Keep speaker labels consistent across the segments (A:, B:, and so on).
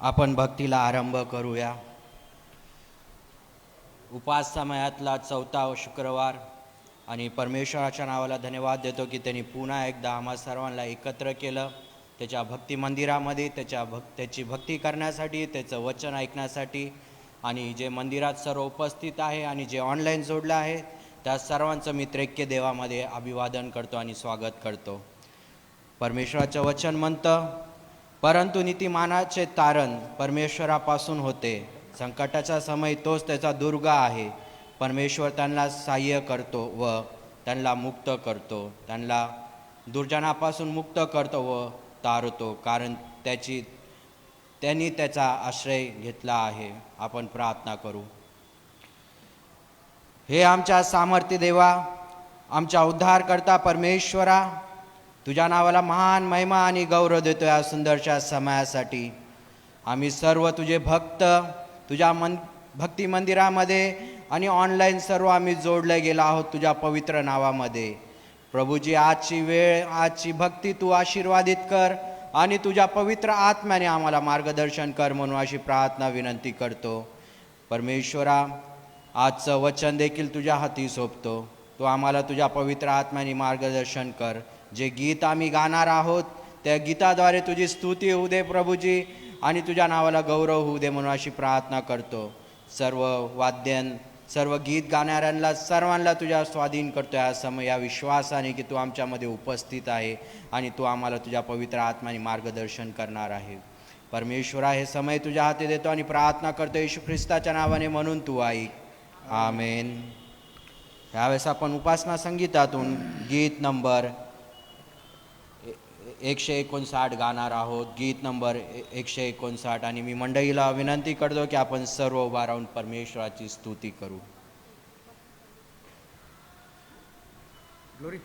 A: आपण भक्तीला आरंभ करूया. उपास समयातला 4था शुक्रवार आणि परमेश्वराच्या नावाला धन्यवाद देतो की त्यांनी पुन्हा एकदा आम्हा सर्वांना एकत्र केलं त्याच्या भक्ती मंदिरामध्ये, त्याची भक्ती करण्यासाठी, त्याचं वचन ऐकण्यासाठी. आणि जे मंदिरात सर्व उपस्थित आहे आणि जे ऑनलाईन जोडलं आहे त्या सर्वांचं मी त्रैक्य देवामध्ये अभिवादन करतो आणि स्वागत करतो. परमेश्वराचं वचन म्हणतं, परंतु नीतिमानाचे तारण परमेश्वरापासून होते. संकटाचा समय तोच त्याचा दुर्ग आहे. परमेश्वर त्यांना सहाय्य करतो व त्यांना मुक्त करतो, त्यांना दुर्जनापासून मुक्त करतो व तारतो, कारण त्यांनी त्याचा आश्रय घेतला आहे. आपण प्रार्थना करू. हे आमच्या सामर्थ्य देवा, आमच्या उद्धारकर्ता परमेश्वरा, तुझ्या नावाला महान महिमा आणि गौरव देतो या सुंदरच्या समयासाठी. आम्ही सर्व तुझे भक्त तुझ्या भक्ती मंदिरामध्ये आणि ऑनलाईन सर्व आम्ही जोडले गेलो आहोत तुझ्या पवित्र नावामध्ये. प्रभूजी, आजची वेळ, आजची भक्ती तू आशीर्वादित कर आणि तुझ्या पवित्र आत्म्याने आम्हाला मार्गदर्शन कर म्हणून अशी प्रार्थना विनंती करतो. परमेश्वरा, आजचं वचन देखील तुझ्या हाती सोपतो. तू आम्हाला तुझ्या पवित्र आत्म्याने मार्गदर्शन कर. जे गीत आम्ही गाणार आहोत त्या गीताद्वारे तुझी स्तुती होऊ दे प्रभूजी, आणि तुझ्या नावाला गौरव होऊ दे म्हणून अशी प्रार्थना करतो. सर्व गीत गाणाऱ्यांना सर्वांना तुझ्या स्वाधीन करतो या विश्वासाने की तू आमच्यामध्ये उपस्थित आहे आणि तू आम्हाला तुझ्या पवित्र आत्म्याने मार्गदर्शन करणार आहे. परमेश्वरा, हे समय तुझ्या हाती देतो आणि प्रार्थना करतो येशू ख्रिस्ताच्या नावाने, म्हणून तू ऐक. आमेन. यावेळेस आपण उपासना संगीतातून गीत नंबर 159 गाणार आहोत. गीत नंबर 159. आणि मी मंडळीला विनंती करतो की आपण सर्व उभा राहून परमेश्वराची स्तुती करू. ग्लोरी.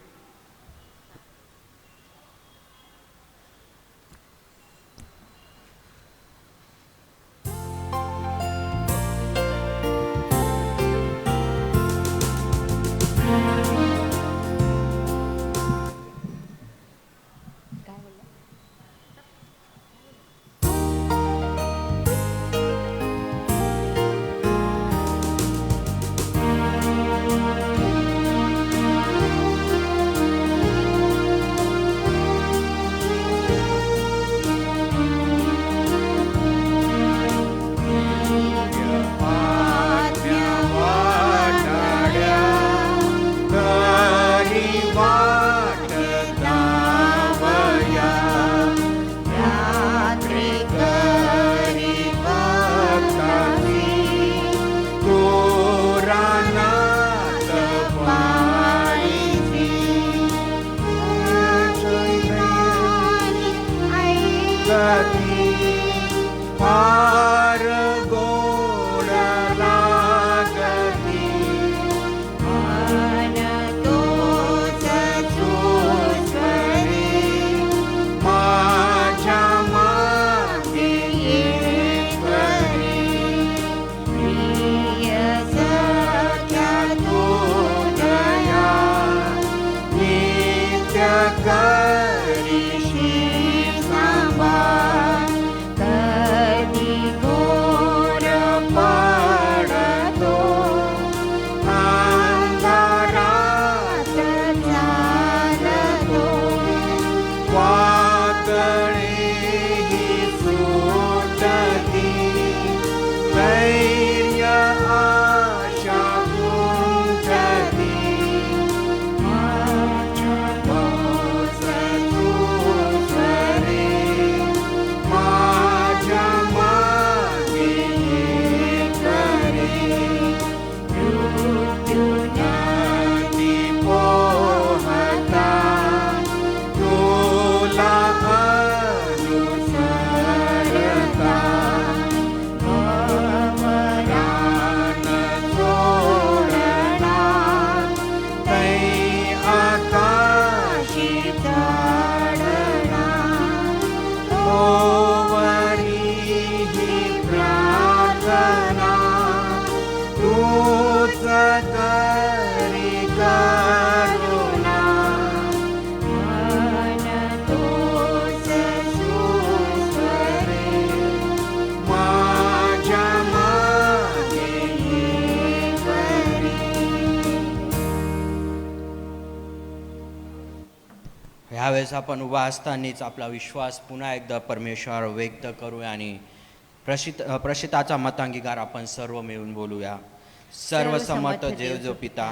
B: कधी
A: ह्यावेळेस आपण उभा असतानाच आपला विश्वास पुन्हा एकदा परमेश्वर व्यक्त करूया आणि प्रशिताचा मतांगीकार आपण सर्व मिळून बोलूया. सर्वसमर्थ देव जो पिता,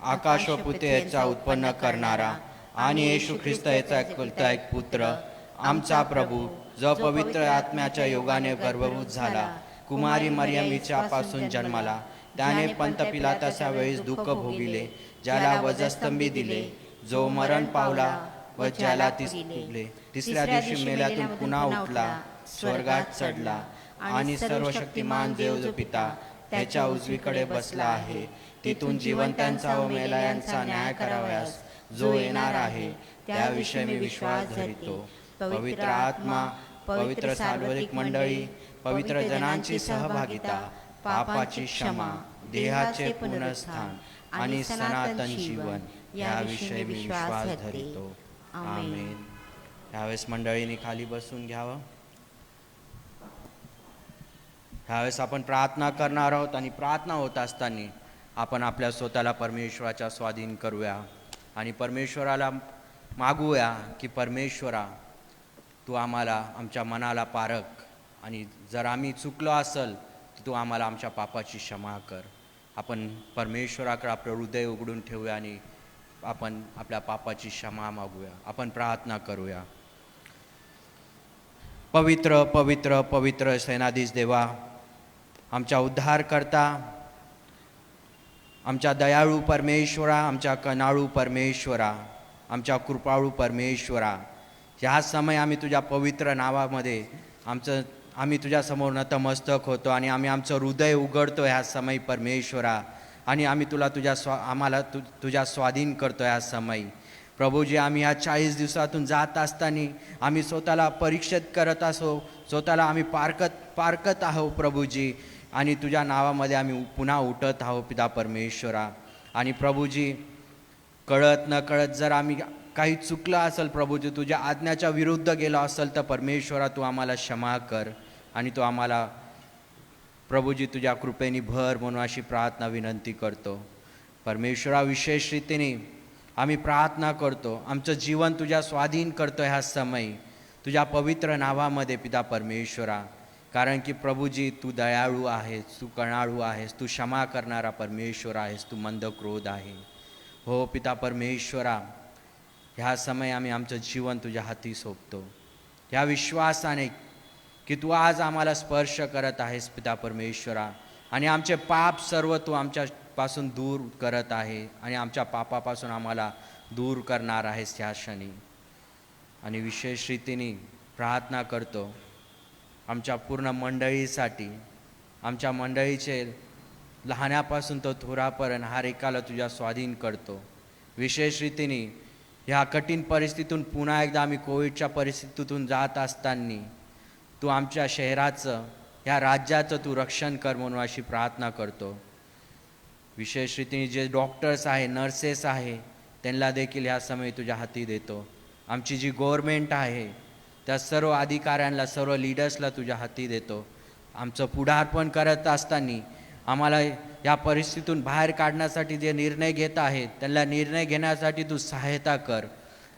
A: आकाश व पृथ्वी याचा उत्पन्न करणारा आणि येशू ख्रिस्त याचा एकुलता एक पुत्र, आमचा प्रभू, जो पवित्र आत्म्याच्या योगाने गर्भभूत झाला, कुमारी मरियमीच्या पासून जन्माला, त्याने पंत पिलाताच्या वेळेस दुःख भोगिले, ज्याला वजस्तंभी दिले, जो मरण पावला व ज्याला तिसऱ्या दिवशी मेल्यातून पुन्हा उठला, स्वर्गात चढला आणि सर्वशक्तिमान देव जो पिता त्याच्या उजवीकडे बसला आहे, तिथून जिवंतांचा व मेलायांचा न्याय करावयास जो येणार आहे, त्याविषयी मी विश्वास धरितो. पवित्र आत्मा, पवित्र सार्वत्रिक मंडळी, पवित्र जनांची सहभागिता, पापाची क्षमा, देहाचे पुनरुत्थान आणि सनातन जीवन याविषयी मी विश्वास धरितो. आमेन. यावेळेस मंडळींनी खाली बसून घ्यावं. ह्यावेळेस आपण प्रार्थना करणार आहोत आणि प्रार्थना होत असताना आपण आपल्या स्वतःला परमेश्वराच्या स्वाधीन करूया आणि परमेश्वराला मागूया की परमेश्वरा, तू आम्हाला आमच्या मनाला पारख आणि जर आम्ही चुकलो असेल तर तू आम्हाला आमच्या पापाची क्षमा कर. आपण परमेश्वराकडे आपलं हृदय उघडून ठेवूया आणि आपण आपल्या पापाची क्षमा मागूया. आपण प्रार्थना करूया. पवित्र पवित्र पवित्र सेनाधीश देवा, आमच्या उद्धारकर्ता, आमच्या दयाळू परमेश्वरा, आमच्या कनाळू परमेश्वरा, आमच्या कृपाळू परमेश्वरा, ह्या समय आम्ही तुझ्या पवित्र नावामध्ये आम्ही तुझ्यासमोर नतमस्तक होतो आणि आम्ही आमचं हृदय उघडतो ह्या समय परमेश्वरा आणि आम्ही तुला आम्हाला तुझ्या स्वाधीन करतो ह्या समय. प्रभूजी, आम्ही ह्या 40 दिवसातून जात असताना आम्ही स्वतःला परीक्षित करत असो, स्वतःला आम्ही पारखत आहो प्रभूजी, आणि तुझ्या नावामध्ये आम्ही पुन्हा उठत आहो पिता परमेश्वरा. आणि प्रभूजी, कळत न कळत जर आम्ही काही चुकलं असेल प्रभूजी, तुझ्या आज्ञाच्या विरुद्ध गेलो असेल तर परमेश्वरा तू आम्हाला क्षमा कर आणि तू आम्हाला प्रभूजी तुझ्या कृपेने भर म्हणून अशी प्रार्थना विनंती करतो. परमेश्वरा, विशेष रीतीने आम्ही प्रार्थना करतो, आमचं जीवन तुझ्या स्वाधीन करतो ह्या समय तुझ्या पवित्र नावामध्ये पिता परमेश्वरा. कारण की प्रभूजी, तू दयाळू आहेस, तू कणाळू आहेस, तू क्षमा करणारा परमेश्वर आहेस, तू मंद क्रोध आहे. हो पिता परमेश्वरा, ह्या समय आम्ही आमचं जीवन तुझ्या हाती सोपतो ह्या विश्वासाने की तू आज आम्हाला स्पर्श करत आहेस पिता परमेश्वरा, आणि आमचे पाप सर्व तू आमच्यापासून दूर करत आहे आणि आमच्या पापापासून आम्हाला दूर करणार आहेस ह्या क्षणी. आणि विशेष रीतीने प्रार्थना करतो आमच्या पूर्ण मंडळीसाठी, आमच्या मंडळीचे लहानापासून तो थोरापर्यंत हर एकाला तुझ्या स्वाधीन करतो. विशेष रीतीने ह्या कठीण परिस्थितीतून पुन्हा एकदा आम्ही कोविडच्या परिस्थितीतून जात असताना तू आमच्या शहराचं, ह्या राज्याचं तू रक्षण कर म्हणून अशी प्रार्थना करतो. विशेष रीतीने जे डॉक्टर्स आहे, नर्सेस आहे, त्यांना देखील ह्या समय तुझ्या हाती देतो. आमची जी गव्हर्मेंट आहे त्या सर्व अधिकाऱ्यांना, सर्व लीडर्सला तुझ्या हाती देतो. आमचं पुढारपण करत असताना आम्हाला या परिस्थितीतून बाहेर काढण्यासाठी जे निर्णय घेत आहेत त्यांना निर्णय घेण्यासाठी तू सहायता कर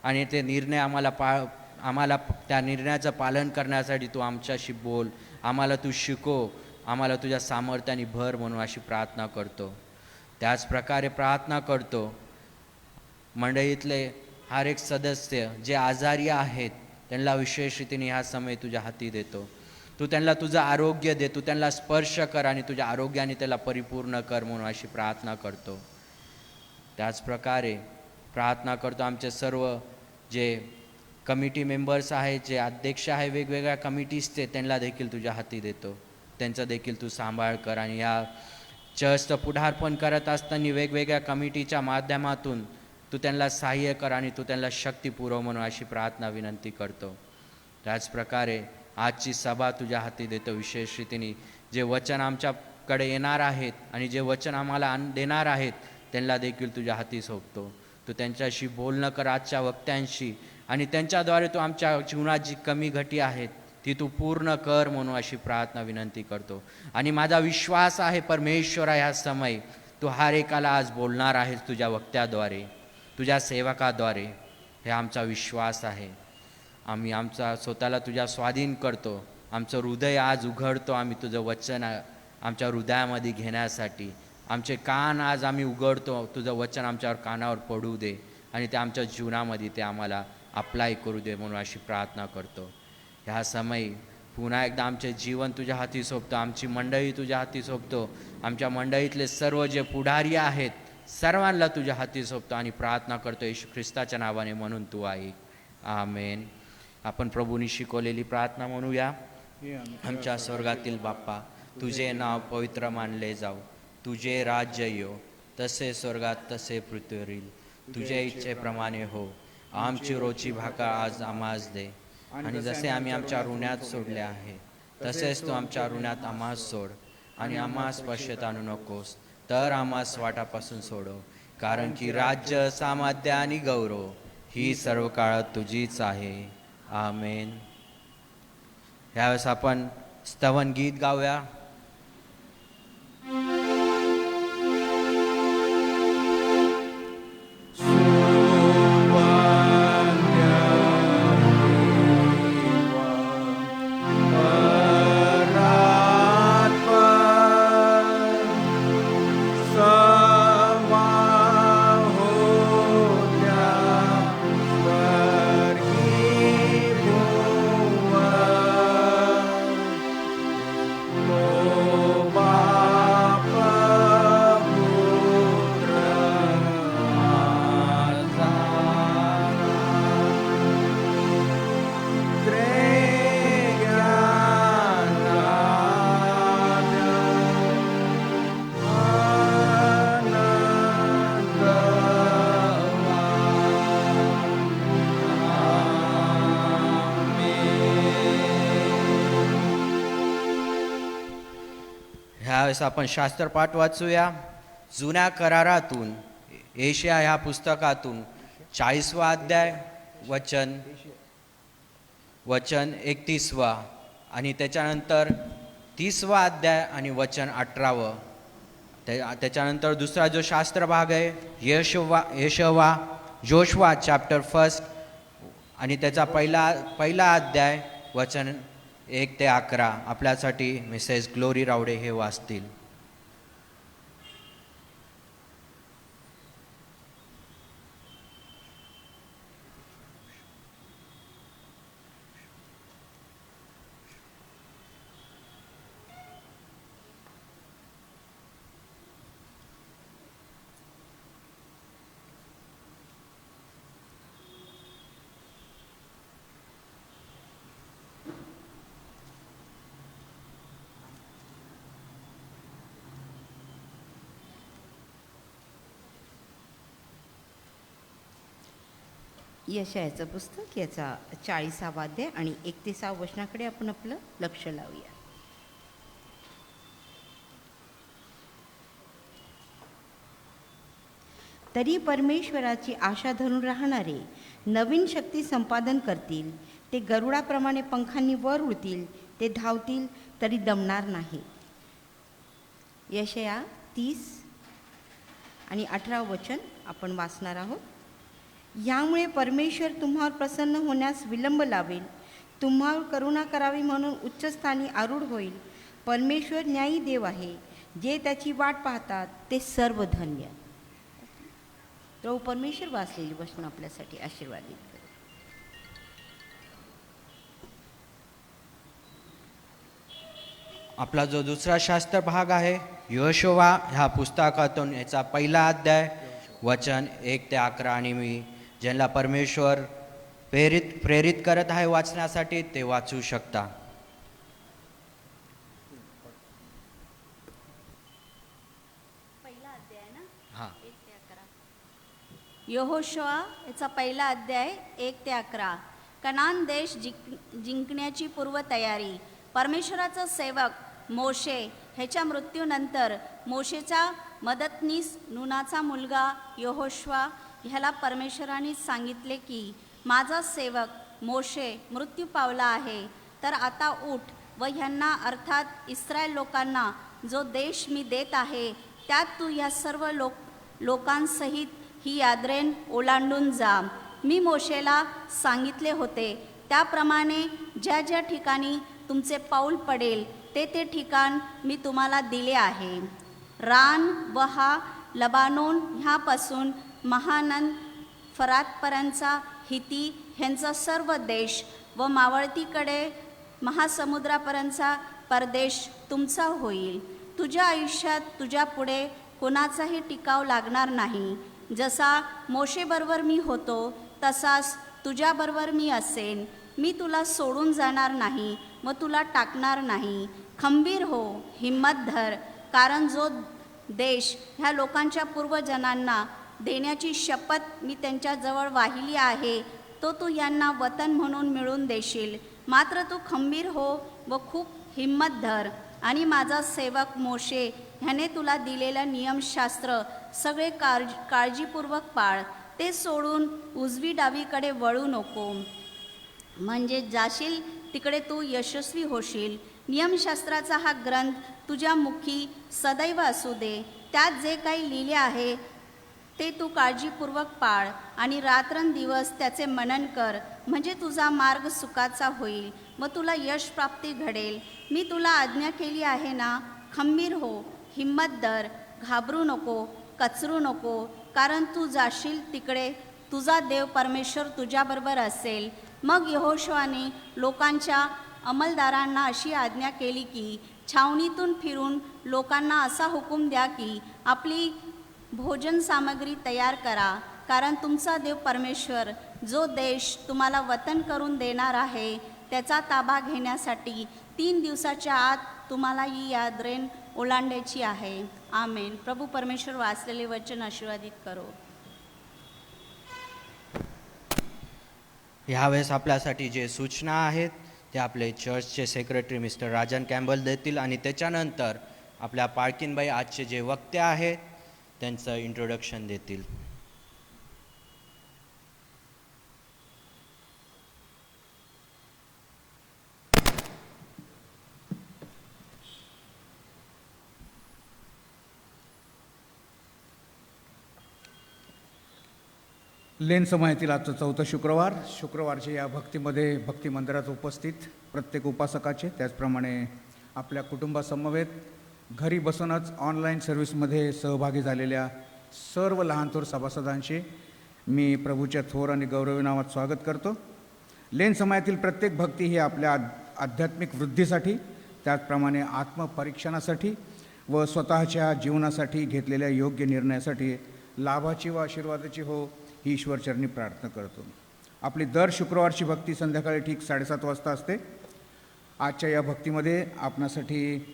A: आणि ते निर्णय आम्हाला त्या निर्णयाचं पालन करण्यासाठी तू आमच्याशी बोल, आम्हाला तू शिकव, आम्हाला तुझ्या सामर्थ्याने भर म्हणून अशी प्रार्थना करतो. त्याच प्रकारे प्रार्थना करतो मंडळीतले हर एक सदस्य जे आजारी आहेत त्यांना विशेष रीतीने ह्या समय तुझ्या हाती देतो. तू त्यांना तुझं आरोग्य दे, तू त्यांना स्पर्श कर आणि तुझ्या आरोग्याने त्याला परिपूर्ण कर म्हणून अशी प्रार्थना करतो. त्याच प्रकारे प्रार्थना करतो आमचे सर्व जे कमिटी मेंबर्स आहेत, जे अध्यक्ष आहे वेगवेगळ्या कमिटीजचे, त्यांना देखील तुझ्या हाती देतो. त्यांचा देखील तू सांभाळ कर आणि या चर्चचं पुढारपण करत असताना वेगवेगळ्या कमिटीच्या माध्यमातून तू त्यांना सहाय्य कर आणि तू त्यांना शक्ती पुरव म्हणून अशी प्रार्थना विनंती करतो. त्याच प्रकारे आजची सभा तुझ्या हाती देतो. विशेष रीतीने जे वचन आमच्याकडे येणार आहेत आणि जे वचन आम्हाला देणार आहेत त्यांना देखील तुझ्या हाती सोपतो. तू त्यांच्याशी बोलणं कर आजच्या वक्त्यांशी आणि त्यांच्याद्वारे तू आमच्या जीवनात जी कमी घटी आहेत ती तू पूर्ण कर म्हणून अशी प्रार्थना विनंती करतो. आणि माझा विश्वास आहे परमेश्वरा, ह्या समय तू हर एकाला आज बोलणार आहेस तुझ्या वक्त्याद्वारे, तुझ्या सेवकाद्वारे. हे आमचा विश्वास आहे. आम्ही आमचा स्वतःला तुझ्या स्वाधीन करतो. आमचं हृदय आज उघडतो आम्ही तुझं वचन आमच्या हृदयामध्ये घेण्यासाठी. आमचे कान आज आम्ही उघडतो, तुझं वचन आमच्यावर कानावर पडू दे आणि ते आमच्या जीवनामध्ये ते आम्हाला अप्लाय करू दे म्हणून अशी प्रार्थना करतो. ह्या समयी पुन्हा एकदा आमचे जीवन तुझ्या हाती सोपतो, आमची मंडळी तुझ्या हाती सोपतो, आमच्या मंडळीतले सर्व जे पुढारी आहेत सर्वांना तुझ्या हाती सोपतो आणि प्रार्थना करतो येशू ख्रिस्ताच्या नावाने, म्हणून तू ऐक. आमेन. आपण प्रभूंनी शिकवलेली प्रार्थना म्हणूया. आमच्या स्वर्गातील बाप्पा, तुझे नाव पवित्र मानले जाऊ, तुझे राज्य येऊ, तसे स्वर्गात तसे पृथ्वीवर येईल. तुझ्या इच्छेप्रमाणे हो. आमची रोजची भाकर आज आम्हास दे, आणि जसे आम्ही आमच्या ऋणात सोडले आहे तसेच तू आमच्या ऋणात आम्हास सोड, आणि आम्हास पश्चात आणू नकोस, तर आम्हास वाटापासून सोडव. कारण की राज्य, सामर्थ्य आणि गौरव ही सर्व काळात तुझीच आहे. आमेन. यावेळेस आपण स्तवन गीत गाऊया. ह्यावेळेस आपण शास्त्रपाठ वाचूया. जुन्या करारातून एशिया ह्या पुस्तकातून 40वा अध्याय वचन 31 आणि त्याच्यानंतर 30वा अध्याय आणि वचन 18. त्याच्यानंतर दुसरा जो शास्त्र भाग आहे जोशवा चॅप्टर 1 आणि त्याचा पहिला अध्याय वचन 1 ते 11. आपल्यासाठी मिसेस ग्लोरी रावडे हे वाचतील.
B: यशायाचं पुस्तक याचा 40वा अध्याय आणि 31 वचनाकडे आपण आपलं लक्ष लावूया. तरी परमेश्वराची आशा धरून राहणारे नवीन शक्ती संपादन करतील. ते गरुडाप्रमाणे पंखांनी वर उडतील. ते धावतील तरी दमणार नाही. यशाया 30 आणि 18 वचन आपण वाचणार आहोत. यामुळे परमेश्वर तुम्हावर प्रसन्न होण्यास विलंब लावेल, तुम्हावर करुणा करावी म्हणून उच्चस्थानी आरूढ होईल. परमेश्वर न्यायी देव आहे, जे त्याची वाट पाहतात ते सर्व धन्य. प्रभू परमेश्वर वाचलेली वचन आपल्यासाठी आशीर्वादित करेल.
A: आपला जो दुसरा शास्त्र भाग आहे योशुवा ह्या पुस्तकातून याचा पहिला अध्याय वचन 1 ते 11. आणि मी ज्यांना परमेश्वर प्रेरित करत आहे वाचण्यासाठी ते वाचू शकता.
C: पहिला अध्याय ना?
A: हां.
C: 1 ते 11. यहोशुआ याचा पहिला अध्याय 1 ते 11. कनान देश जिंकण्याची पूर्वतयारी. परमेश्वराचा सेवक मोशे ह्याच्या मृत्यूनंतर मोशेचा मदतनीस नूनाचा मुलगा यहोशुआ ह्याला परमेश्वराने सांगितले की माझा सेवक मोशे मृत्यू पावला आहे, तर आता उठ व ह्यांना अर्थात इस्रायल लोकांना जो देश मी देत आहे त्यात तू ह्या सर्व लोकांसहित ही याद्रेन ओलांडून जा. मी मोशेला सांगितले होते त्याप्रमाणे ज्या ज्या ठिकाणी तुमचे पाऊल पडेल ते ते ठिकाण मी तुम्हाला दिले आहे. रान व हा लबानोन ह्यापासून महानंद फरातपर्यंतचा हिती ह्यांचा सर्व देश व मावळतीकडे महासमुद्रापर्यंतचा परदेश तुमचा होईल. तुझ्या आयुष्यात तुझ्या पुढे कोणाचाही टिकाव लागणार नाही. जसा मोशेबरोबर मी होतो तसाच तुझ्याबरोबर मी असेन. मी तुला सोडून जाणार नाही व तुला टाकणार नाही. खंबीर हो, हिम्मत धर, कारण जो देश ह्या लोकांच्या पूर्वजनांना देण्याची शपथ मी त्यांच्याजवळ वाहिली आहे तो तू यांना वतन म्हणून मिळवून देशील. मात्र तू खंबीर हो व खूप हिम्मत धर आणि माझा सेवक मोशे ह्याने तुला दिलेलं नियमशास्त्र सगळे काळजीपूर्वक पाळ. ते सोडून उजवी डावीकडे वळू नको, म्हणजे जाशील तिकडे तू यशस्वी होशील. नियमशास्त्राचा हा ग्रंथ तुझ्या मुखी सदैव असू दे. त्यात जे काही लिहिले आहे ते तू काळजीपूर्वक पाळ आणि रात्रंदिवस त्याचे मनन कर, म्हणजे तुझा मार्ग सुखाचा होईल व तुला यश प्राप्ती घडेल. मी तुला आज्ञा केली आहे ना. खंबीर हो, हिम्मत धर, घाबरू नको, कचरू नको, कारण तू जाशील तिकडे तुझा देव परमेश्वर तुझ्याबरोबर असेल. मग यहोशुआने लोकांच्या अंमलदारांना अशी आज्ञा केली की छावणीतून फिरून लोकांना असा हुकूम द्या की आपली भोजन सामग्री तयार करा, कारण तुमचा देव परमेश्वर जो देश तुम्हाला वतन करून देणार आहे त्याचा ताबा घेण्यासाठी 3 दिवसाच्या आत तुम्हाला ही यात्रेन ओलांडायची आहे. आमेन. प्रभू परमेश्वर वाचलेले वचन आशीर्वादित करो.
A: ह्यावेळेस आपल्यासाठी जे सूचना आहेत ते आपले चर्चचे सेक्रेटरी मिस्टर राजन कॅम्बल देतील आणि त्याच्यानंतर आपल्या पाळकीनबाई आजचे जे वक्ते आहेत त्यांचं इंट्रोडक्शन देतील.
D: लेन समाजातील आजचं 4थं शुक्रवारचे या भक्तीमध्ये भक्ती मंदिरात उपस्थित प्रत्येक उपासकाचे, त्याचप्रमाणे आपल्या कुटुंबासमवेत घरी बसूनच ऑनलाईन सर्व्हिसमध्ये सहभागी झालेल्या सर्व लहान थोर सभासदांचे मी प्रभूच्या थोर आणि गौरवी नावात स्वागत करतो. लेन समाजातील प्रत्येक भक्ती ही आपल्या आध्यात्मिक वृद्धीसाठी, त्याचप्रमाणे आत्मपरीक्षणासाठी व स्वतःच्या जीवनासाठी घेतलेल्या योग्य निर्णयासाठी लाभाची व आशीर्वादाची हो ही ईश्वरचरणी प्रार्थना करतो. आपली दर शुक्रवारची भक्ती संध्याकाळी ठीक 7:30 वाजता असते. आजच्या या भक्तीमध्ये आपणासाठी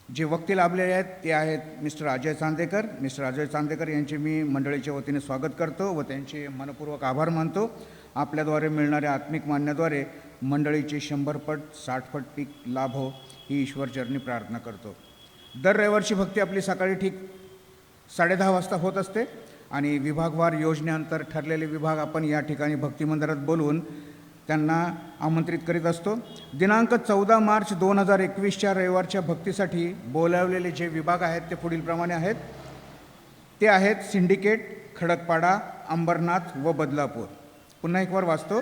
D: जे वक्ते लाभलेले आहेत ते आहेत मिस्टर अजय चांदेकर. मिस्टर अजय चांदेकर यांचे मी मंडळीच्या वतीने स्वागत करतो व त्यांचे मनपूर्वक आभार मानतो. आपल्याद्वारे मिळणाऱ्या आत्मिक मान्याद्वारे मंडळीचे 100 पट 60 पट पीक लाभ हो ही ईश्वरचरणी प्रार्थना करतो. दर रविवारची भक्ती आपली सकाळी ठीक 10:30 वाजता होत असते आणि विभागवार योजनेअंतर ठरलेले विभाग आपण या ठिकाणी भक्ती मंदिरात बोलवून त्यांना आमंत्रित करीत असतो. दिनांक 14 मार्च 2021च्या रविवारच्या भक्तीसाठी बोलावलेले जे विभाग आहेत ते पुढीलप्रमाणे आहेत. ते आहेत सिंडिकेट, खडकपाडा, अंबरनाथ व बदलापूर. पुन्हा एक वार वाचतो.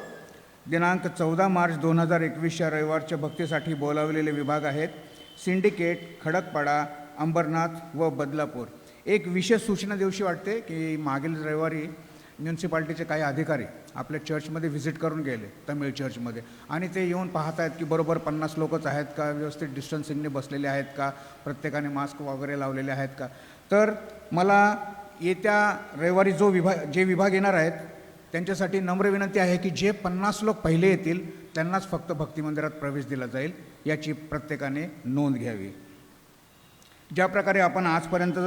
D: दिनांक 14 मार्च 2021च्या रविवारच्या भक्तीसाठी बोलावलेले विभाग आहेत सिंडिकेट, खडकपाडा, अंबरनाथ व बदलापूर. एक विशेष सूचना दिवशी वाटते की मागील रविवारी म्युन्सिपाल्टीचे काही अधिकारी आपल्या चर्चमध्ये व्हिजिट करून गेले, तमिळ चर्चमध्ये, आणि ते येऊन पाहत आहेत की बरोबर 50 लोकच आहेत का, व्यवस्थित डिस्टन्सिंगने बसलेले आहेत का, प्रत्येकाने मास्क वगैरे लावलेले आहेत का. तर मला येत्या रविवारी जे विभाग येणार आहेत त्यांच्यासाठी नम्र विनंती आहे की जे 50 लोक पहिले येतील त्यांनाच फक्त भक्ती मंदिरात प्रवेश दिला जाईल, याची प्रत्येकाने नोंद घ्यावी. ज्या प्रकारे आपण आजपर्यंत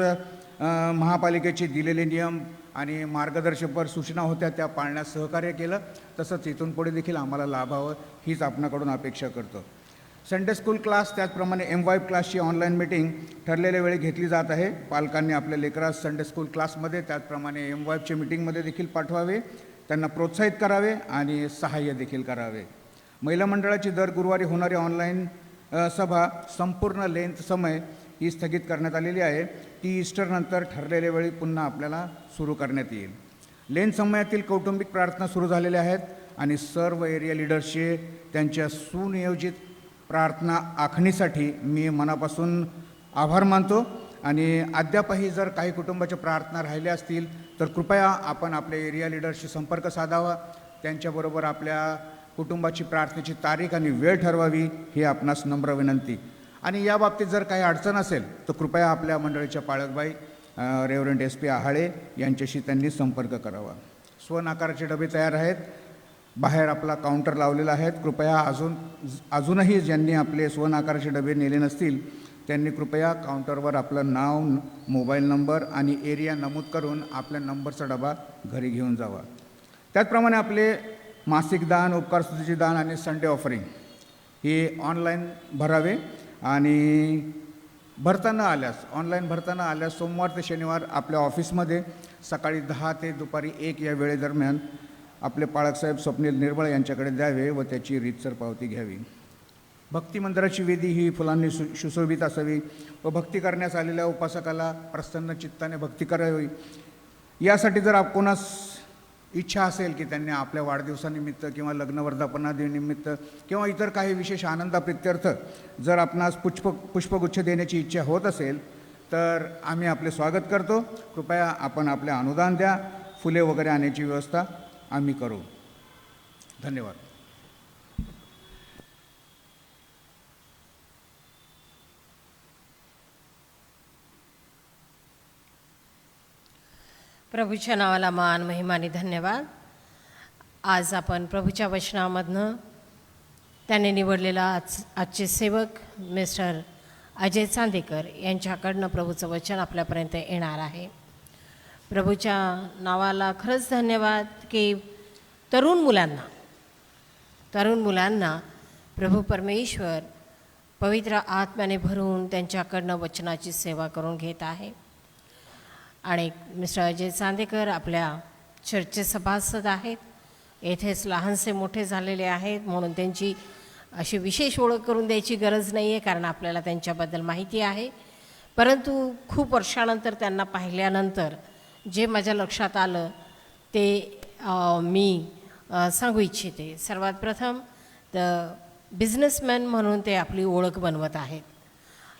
D: महापालिकेचे दिलेले नियम आणि मार्गदर्शकपर सूचना होत्या त्या पाळण्यास सहकार्य केलं, तसंच इथून पुढे देखील आम्हाला लाभावं हीच आपणाकडून अपेक्षा करतो. संडे स्कूल क्लास, त्याचप्रमाणे MYP क्लासची ऑनलाईन मीटिंग ठरलेल्या वेळी घेतली जात आहे. पालकांनी आपल्या लेकरास संडे स्कूल क्लासमध्ये, त्याचप्रमाणे MYPच्या मीटिंगमध्ये देखील पाठवावे, त्यांना प्रोत्साहित करावे आणि सहाय्य देखील करावे. महिला मंडळाची दर गुरुवारी होणारी ऑनलाईन सभा संपूर्ण लेंथ समय ही स्थगित करण्यात आलेली आहे. ती ईस्टरनंतर ठरलेल्या वेळी पुन्हा आपल्याला सुरू करण्यात येईल. लेन समयातील कौटुंबिक प्रार्थना सुरू झालेल्या आहेत आणि सर्व एरिया लीडर्सचे त्यांच्या सुनियोजित प्रार्थना आखणीसाठी मी मनापासून आभार मानतो. आणि अद्यापही जर काही कुटुंबाच्या प्रार्थना राहिल्या असतील तर कृपया आपण आपल्या एरिया लीडर्सशी संपर्क साधावा, त्यांच्याबरोबर आपल्या कुटुंबाची प्रार्थनेची तारीख आणि वेळ ठरवावी ही आपणास नम्र विनंती. आणि या बाबतीत जर काही अडचण असेल तर कृपया आपल्या मंडळीच्या पाळकबाई रेव्हरंड SP आहाळे यांच्याशी त्यांनी संपर्क करावा. स्वनाकाराचे डबे तयार आहेत, बाहेर आपला काउंटर लावलेला आहे. कृपया अजूनही ज्यांनी आपले स्वनाकाराचे डबे नेले नसतील त्यांनी कृपया काउंटरवर आपलं नाव, मोबाईल नंबर आणि एरिया नमूद करून आपल्या नंबरचा डबा घरी घेऊन जावा. त्याचप्रमाणे आपले मासिक दान, उपकार स्तुतीचे दान आणि संडे ऑफरिंग हे ऑनलाईन भरावे. आणि ऑनलाईन भरताना आल्यास सोमवार ते शनिवार आपल्या ऑफिसमध्ये सकाळी 10 ते दुपारी 1 या वेळेदरम्यान आपले पाळकसाहेब स्वप्नील निर्मळ यांच्याकडे द्यावे व त्याची रीतसर पावती घ्यावी. भक्ती मंदिराची वेदी ही फुलांनी सुशोभित असावी व भक्ती करण्यास आलेल्या उपासकाला प्रसन्न चित्ताने भक्ती करावी. यासाठी जर कोणास इच्छा असेल की त्यांनी आपल्या वाढदिवसानिमित्त किंवा लग्न वर्धापनादिनिमित्त किंवा इतर काही विशेष आनंदाप्रित्यर्थ जर आपणास पुष्पगुच्छ देण्याची इच्छा होत असेल तर आम्ही आपले स्वागत करतो. कृपया आपण आपले अनुदान द्या. फुले वगैरे आणण्याची व्यवस्था आम्ही करू. धन्यवाद.
E: प्रभूच्या नावाला मान, महिमा आणि धन्यवाद. आज आपण प्रभूच्या वचनामधनं त्याने निवडलेला आजचे सेवक मिस्टर अजय चांदेकर यांच्याकडनं प्रभूचं वचन आपल्यापर्यंत येणार आहे. प्रभूच्या नावाला खरंच धन्यवाद की तरुण मुलांना प्रभू परमेश्वर पवित्र आत्म्याने भरून त्यांच्याकडनं वचनाची सेवा करून घेत आहे. आणि मिस्टर अजय चांदेकर आपल्या चर्चचे सभासद आहेत. येथेच लहानसे मोठे झालेले आहेत म्हणून त्यांची अशी विशेष ओळख करून द्यायची गरज नाही आहे, कारण आपल्याला त्यांच्याबद्दल माहिती आहे. परंतु खूप वर्षानंतर त्यांना पाहिल्यानंतर जे माझ्या लक्षात आलं ते मी सांगू इच्छिते. सर्वात प्रथम बिझनेसमॅन म्हणून ते आपली ओळख बनवत आहेत.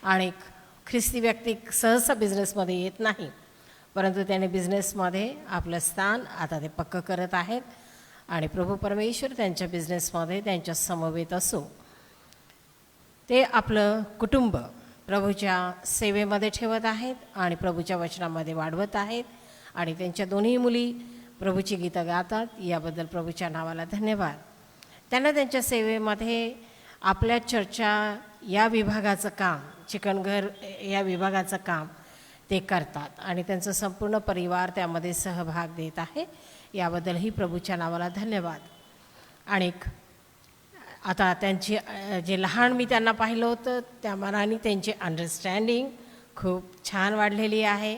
E: आणि ख्रिस्ती व्यक्ती सहसा बिझनेसमध्ये येत नाही, परंतु त्याने बिझनेसमध्ये आपलं स्थान आता ते पक्कं करत आहेत. आणि प्रभू परमेश्वर त्यांच्या बिझनेसमध्ये त्यांच्या समवेत असो. ते आपलं कुटुंब प्रभूच्या सेवेमध्ये ठेवत आहेत आणि प्रभूच्या वचनामध्ये वाढवत आहेत. आणि त्यांच्या दोन्ही मुली प्रभूची गीतं गातात. याबद्दल प्रभूच्या नावाला धन्यवाद. त्यांना त्यांच्या सेवेमध्ये आपल्या चर्चा या विभागाचं काम, चिकनघर या विभागाचं काम ते करतात आणि त्यांचा संपूर्ण परिवार त्यामध्ये सहभाग देत आहे. याबद्दलही प्रभूच्या नावाला धन्यवाद. आणि आता त्यांची जे लहान मी त्यांना पाहिलं होतं त्या मनाने त्यांची अंडरस्टँडिंग खूप छान वाढलेली आहे.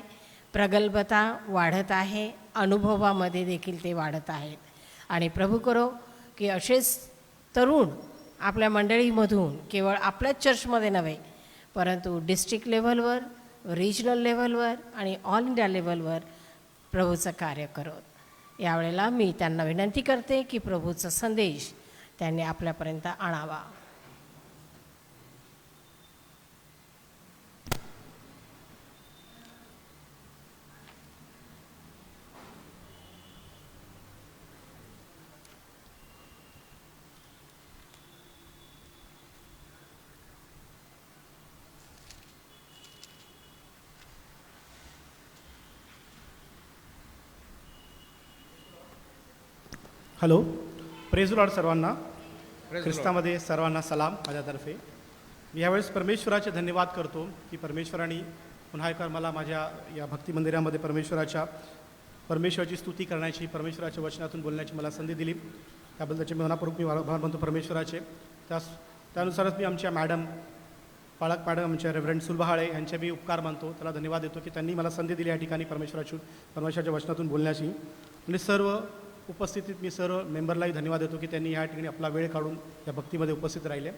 E: प्रगल्भता वाढत आहे. अनुभवामध्ये देखील ते वाढत आहेत. आणि प्रभू करो की असेच तरुण आपल्या मंडळीमधून केवळ आपल्याच चर्चमध्ये नव्हे परंतु डिस्ट्रिक्ट लेव्हलवर, रिजनल लेव्हलवर आणि ऑल इंडिया लेव्हलवर प्रभूचं कार्य करत. यावेळेला मी त्यांना विनंती करते की प्रभूचा संदेश त्यांनी आपल्यापर्यंत आणावा.
F: हॅलो, प्रेज लॉर्ड सर्वांना. ख्रिस्तामध्ये सर्वांना सलाम माझ्यातर्फे. मी यावेळेस परमेश्वराचे धन्यवाद करतो की परमेश्वराने पुन्हा एकदा मला माझ्या या भक्ती मंदिरामध्ये परमेश्वराची स्तुती करण्याची, परमेश्वराच्या वचनातून बोलण्याची मला संधी दिली. त्याबद्दलचे मी मनापूर्वक मी आभार मानतो परमेश्वराचे. त्यानुसारच मी आमच्या पाळक मॅडम आमच्या रेव्हरंड सुलभाळे यांचे मी उपकार मानतो. त्याला धन्यवाद देतो की त्यांनी मला संधी दिली या ठिकाणी परमेश्वराच्या वचनातून बोलण्याची. आणि सर्व उपस्थितीत मी सर्व मेंबरलाही धन्यवाद देतो की त्यांनी या ठिकाणी आपला वेळ काढून या भक्तीमध्ये उपस्थित राहिले.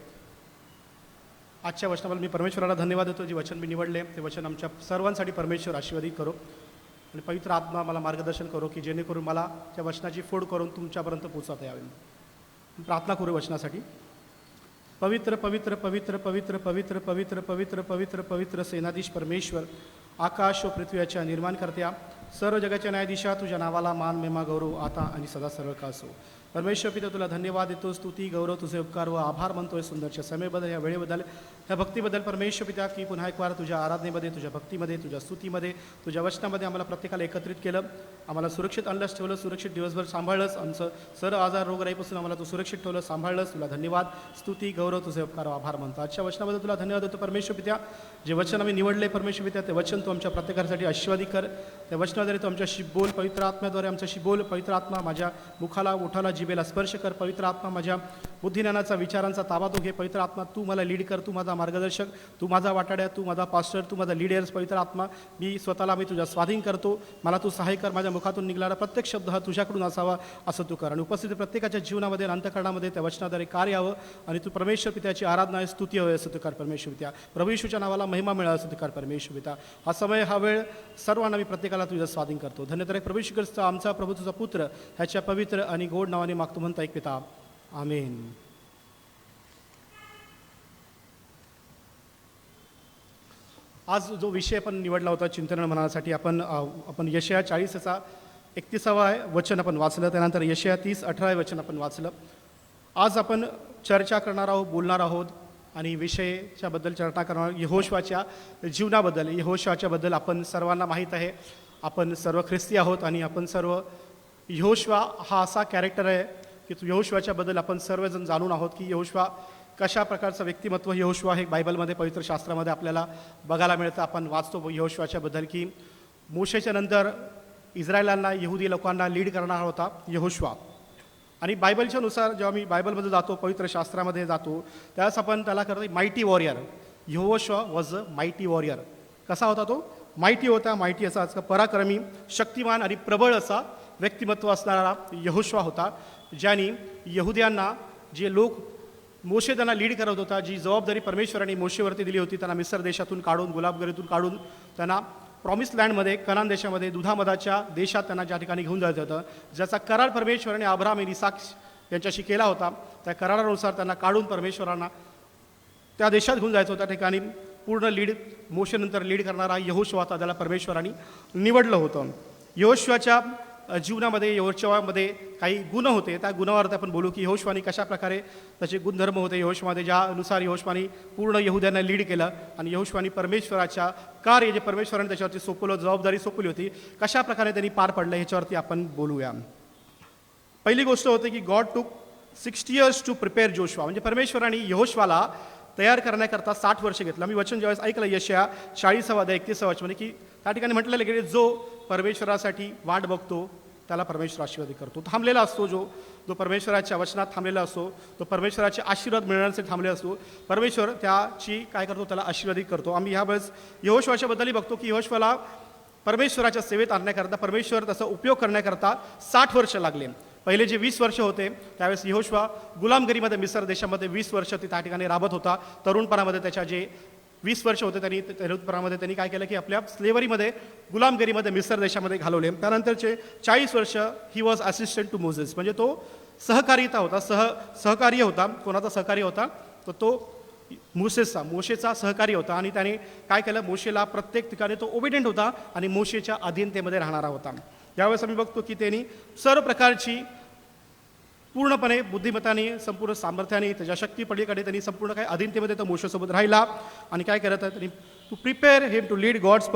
F: आजच्या वचनाबद्दल मी परमेश्वराला धन्यवाद देतो. जे वचन मी निवडले ते वचन आमच्या सर्वांसाठी परमेश्वर आशीर्वादित करो. आणि पवित्र आत्मा मला मार्गदर्शन करो की जेणेकरून मला त्या वचनाची फोड करून तुमच्यापर्यंत पोचवता यावे. प्रार्थना करू वचनासाठी. पवित्र पवित्र पवित्र पवित्र पवित्र पवित्र पवित्र पवित्र पवित्र सेनाधीश परमेश्वर, आकाश व पृथ्वीच्या निर्माणकर्त्या, सर्व जगाच्या न्यायाधीशा, तुझ्या नावाला मान, महिमा, गौरव आता आणि सदा सर्व काळ असो. परमेश्वर पिता, तुला धन्यवाद देतो, स्तुती, गौरव, तुझे उपकार व आभार मानतोय सुंदरच्या समयबद्दल, या वेळेबद्दल, ह्या भक्तीबद्दल. परमेश्वर पिता, की पुन्हा एक वार तुझ्या आराधनेमध्ये, तुझ्या भक्तीमध्ये, तुझ्या स्तुतीमध्ये, तुझ्या वचनामध्ये आम्हाला प्रत्येकाला एकत्रित केलं, आम्हाला सुरक्षित आणलंच, ठेवलं, सुरक्षित दिवसभर सांभाळलंच, आमचं सर्व आजार रोगराईपासून आम्हाला तू सुरक्षित ठेवलं, सांभाळलंच. तुला धन्यवाद, स्तुती, गौरव, तुझे उपकार व आभार मानतो. आजच्या वचनाबद्दल तुला धन्यवाद देतो परमेश्वर पिता. जे वचन आम्ही निवडले परमेश्वर पिता, ते वचन तू आमच्या प्रत्येकासाठी आशीर्वादी कर. त्या वचनाद्वारे तू आमच्याशी बोल, पवित्र आत्म्याद्वारे आमच्याशी बोल. पवित्र आत्मा माझ्या मुखाला, ओठाला, जिभेला स्पर्श कर. पवित्र आत्मा माझ्या बुद्धिज्ञानाचा, विचारांचा ताबा तू घे. पवित्र आत्मा तू मला लीड कर, तू माझा मार्गदर्शक, तू माझा वाटाड्या, तू माझा पास्टर, तू माझा लीडर्स. पवित्र आत्मा मी स्वतःला तुझ्या स्वाधीन करतो, मला तू सहाय्य कर. माझ्या मुखातून निघणारा प्रत्येक शब्द हा तुझ्याकडून असावा असं तू कर. आणि उपस्थित प्रत्येकाच्या जीवनामध्ये, अंतःकरणामध्ये त्या वचनाद्वारे कार्य यावं आणि तू परमेश्वर पित्याची आराधना आहे, स्तुती हवी असं तू कर परमेश्वर पित्या. प्रभू येशूच्या नावाला महिमा मिळावा असं तू कर परमेश्वर पित्या. हा समय, हा वेळ सर्वांना मी प्रत्येकाला तुझ्या स्वाधीन करतो. धन्यवाद प्रभू येशू ख्रिस्त, आमचा प्रभू तुझा पुत्र, ह्याच्या पवित्र आणि गोड नावाने मागतो म्हणता एक पिता, आमेन. आज जो विषय आपण निवडला होता चिंतन मनासाठी, आपण यशया 40चा 31वा वचन आपण वाचलं, त्यानंतर यशया 30:18 वचन आपण वाचलं. आज आपण चर्चा करणार आहोत, बोलणार आहोत आणि विषयाच्याबद्दल चर्चा करणार आहोत यहोशुआच्या जीवनाबद्दल. यहोशुआच्याबद्दल आपण सर्वांना माहीत आहे, आपण सर्व ख्रिस्ती आहोत आणि आपण सर्व यहोशुआ हा असा कॅरेक्टर आहे की यहोशुआच्याबद्दल आपण सर्वजण जाणून आहोत की यहोशुआ कशा प्रकारचं व्यक्तिमत्व यहोशुआ हे बायबलमध्ये, पवित्र शास्त्रामध्ये आपल्याला बघायला मिळतं. आपण वाचतो यहोशुआच्याबद्दल की मोशेच्या नंतर इस्रायलांना, यहुदी लोकांना लीड करणारा होता यहोशुआ. आणि बायबलच्या नुसार जेव्हा मी बायबलमध्ये जातो, पवित्र शास्त्रामध्ये जातो, त्यावेळेस आपण त्याला करतो mighty warrior. Yehoshua was a mighty warrior. कसा होता तो? मायटी होता. मायटी असा पराक्रमी, शक्तिमान आणि प्रबळ असा व्यक्तिमत्व असणारा यहोशुआ होता, ज्यांनी यहुद्यांना, जे लोक मोशे त्यांना लीड करत होता, जी जबाबदारी परमेश्वराने मोशेवरती दिली होती, त्यांना मिस्र देशातून काढून, गुलामगिरीतून काढून त्यांना प्रॉमिस लँडमध्ये, कनान देशामध्ये, दुधामधाच्या देशात त्यांना ज्या ठिकाणी घेऊन जायचं होतं, ज्याचा करार परमेश्वराने अब्राहम आणि इसाक यांच्याशी केला होता, त्या करारानुसार त्यांना काढून परमेश्वरांना त्या देशात घेऊन जायचं होतं. त्या ठिकाणी पूर्ण लीड, मोशेनंतर लीड करणारा यहोशुआ होता, त्याला परमेश्वराने निवडलं होतं. यहोशुआच्या जीवनामध्ये, यहोशुआमध्ये काही गुण होते, त्या गुणावर आपण बोलू की यहोशुआने कशा प्रकारे त्याचे गुणधर्म होते यहोशुआमध्ये, ज्यानुसार यहोशुआने पूर्ण यहुद्यांना लीड केलं आणि यहोशुआने परमेश्वराच्या कार्य, जे परमेश्वराने त्याच्यावरती सोपवलं, जबाबदारी सोपवली होती, कशा प्रकारे त्यांनी पार पडलं ह्याच्यावरती आपण बोलूया. पहिली गोष्ट होते की गॉड टूक 60 years टू प्रिपेअर जोशुआ. म्हणजे परमेश्वराने यहोशुआला तयार करण्याकरता 60 वर्ष घेतलं. मी वचन ज्यावेळेस ऐकलं यशया 40:31 वचन, की त्या ठिकाणी म्हटलेलं की जो परमेश्वरासाठी वाट बघतो त्याला परमेश्वर आशीर्वाद करतो. थांबलेला असतो, जो परमेश्वराच्या वचनात थांबलेला असतो, तो परमेश्वराचे आशीर्वाद मिळण्यासाठी थांबलेला असतो. परमेश्वर त्याची काय करतो? त्याला आशीर्वादित करतो. आम्ही ह्यावेळेस यहोशुआच्याबद्दलही बघतो की यहोशुआला परमेश्वराच्या सेवेत आणण्याकरता, परमेश्वर त्याचा उपयोग करण्याकरता 60 वर्ष लागले. पहिले जे 20 वर्ष होते त्यावेळेस यहोशुआ गुलामगिरीमध्ये, मिस्र देशामध्ये 20 वर्ष ते त्या ठिकाणी राबत होता. तरुणपणामध्ये त्याच्या जे 20 वर्ष होते तरुणपणामध्ये त्यांनी काय केलं की आपल्या स्लेवरीमध्ये, गुलामगिरीमध्ये मिस्र देशामध्ये घालवले. त्यानंतरचे 40 वर्ष he was assistant to Moses. म्हणजे तो सहकार्यता होता, सहकार्य होता. कोणाचा सहकार्य होता? तर तो मोशेचा सहकारी होता. आणि त्याने काय केलं? मोशेला प्रत्येक ठिकाणी तो ओबिडियंट होता आणि मोशेच्या अधीनतेमध्ये राहणारा होता. यावेळेस आम्ही बघतो की त्यांनी सर्व प्रकारची पूर्णपणे बुद्धिमत्ताने, संपूर्ण सामर्थ्याने, त्याच्या शक्तीपलीकडे त्यांनी संपूर्ण काय अधीनतेमध्ये तो मोशेसोबत राहिला. आणि काय करत आहे त्यांनी? To prepare him to lead God's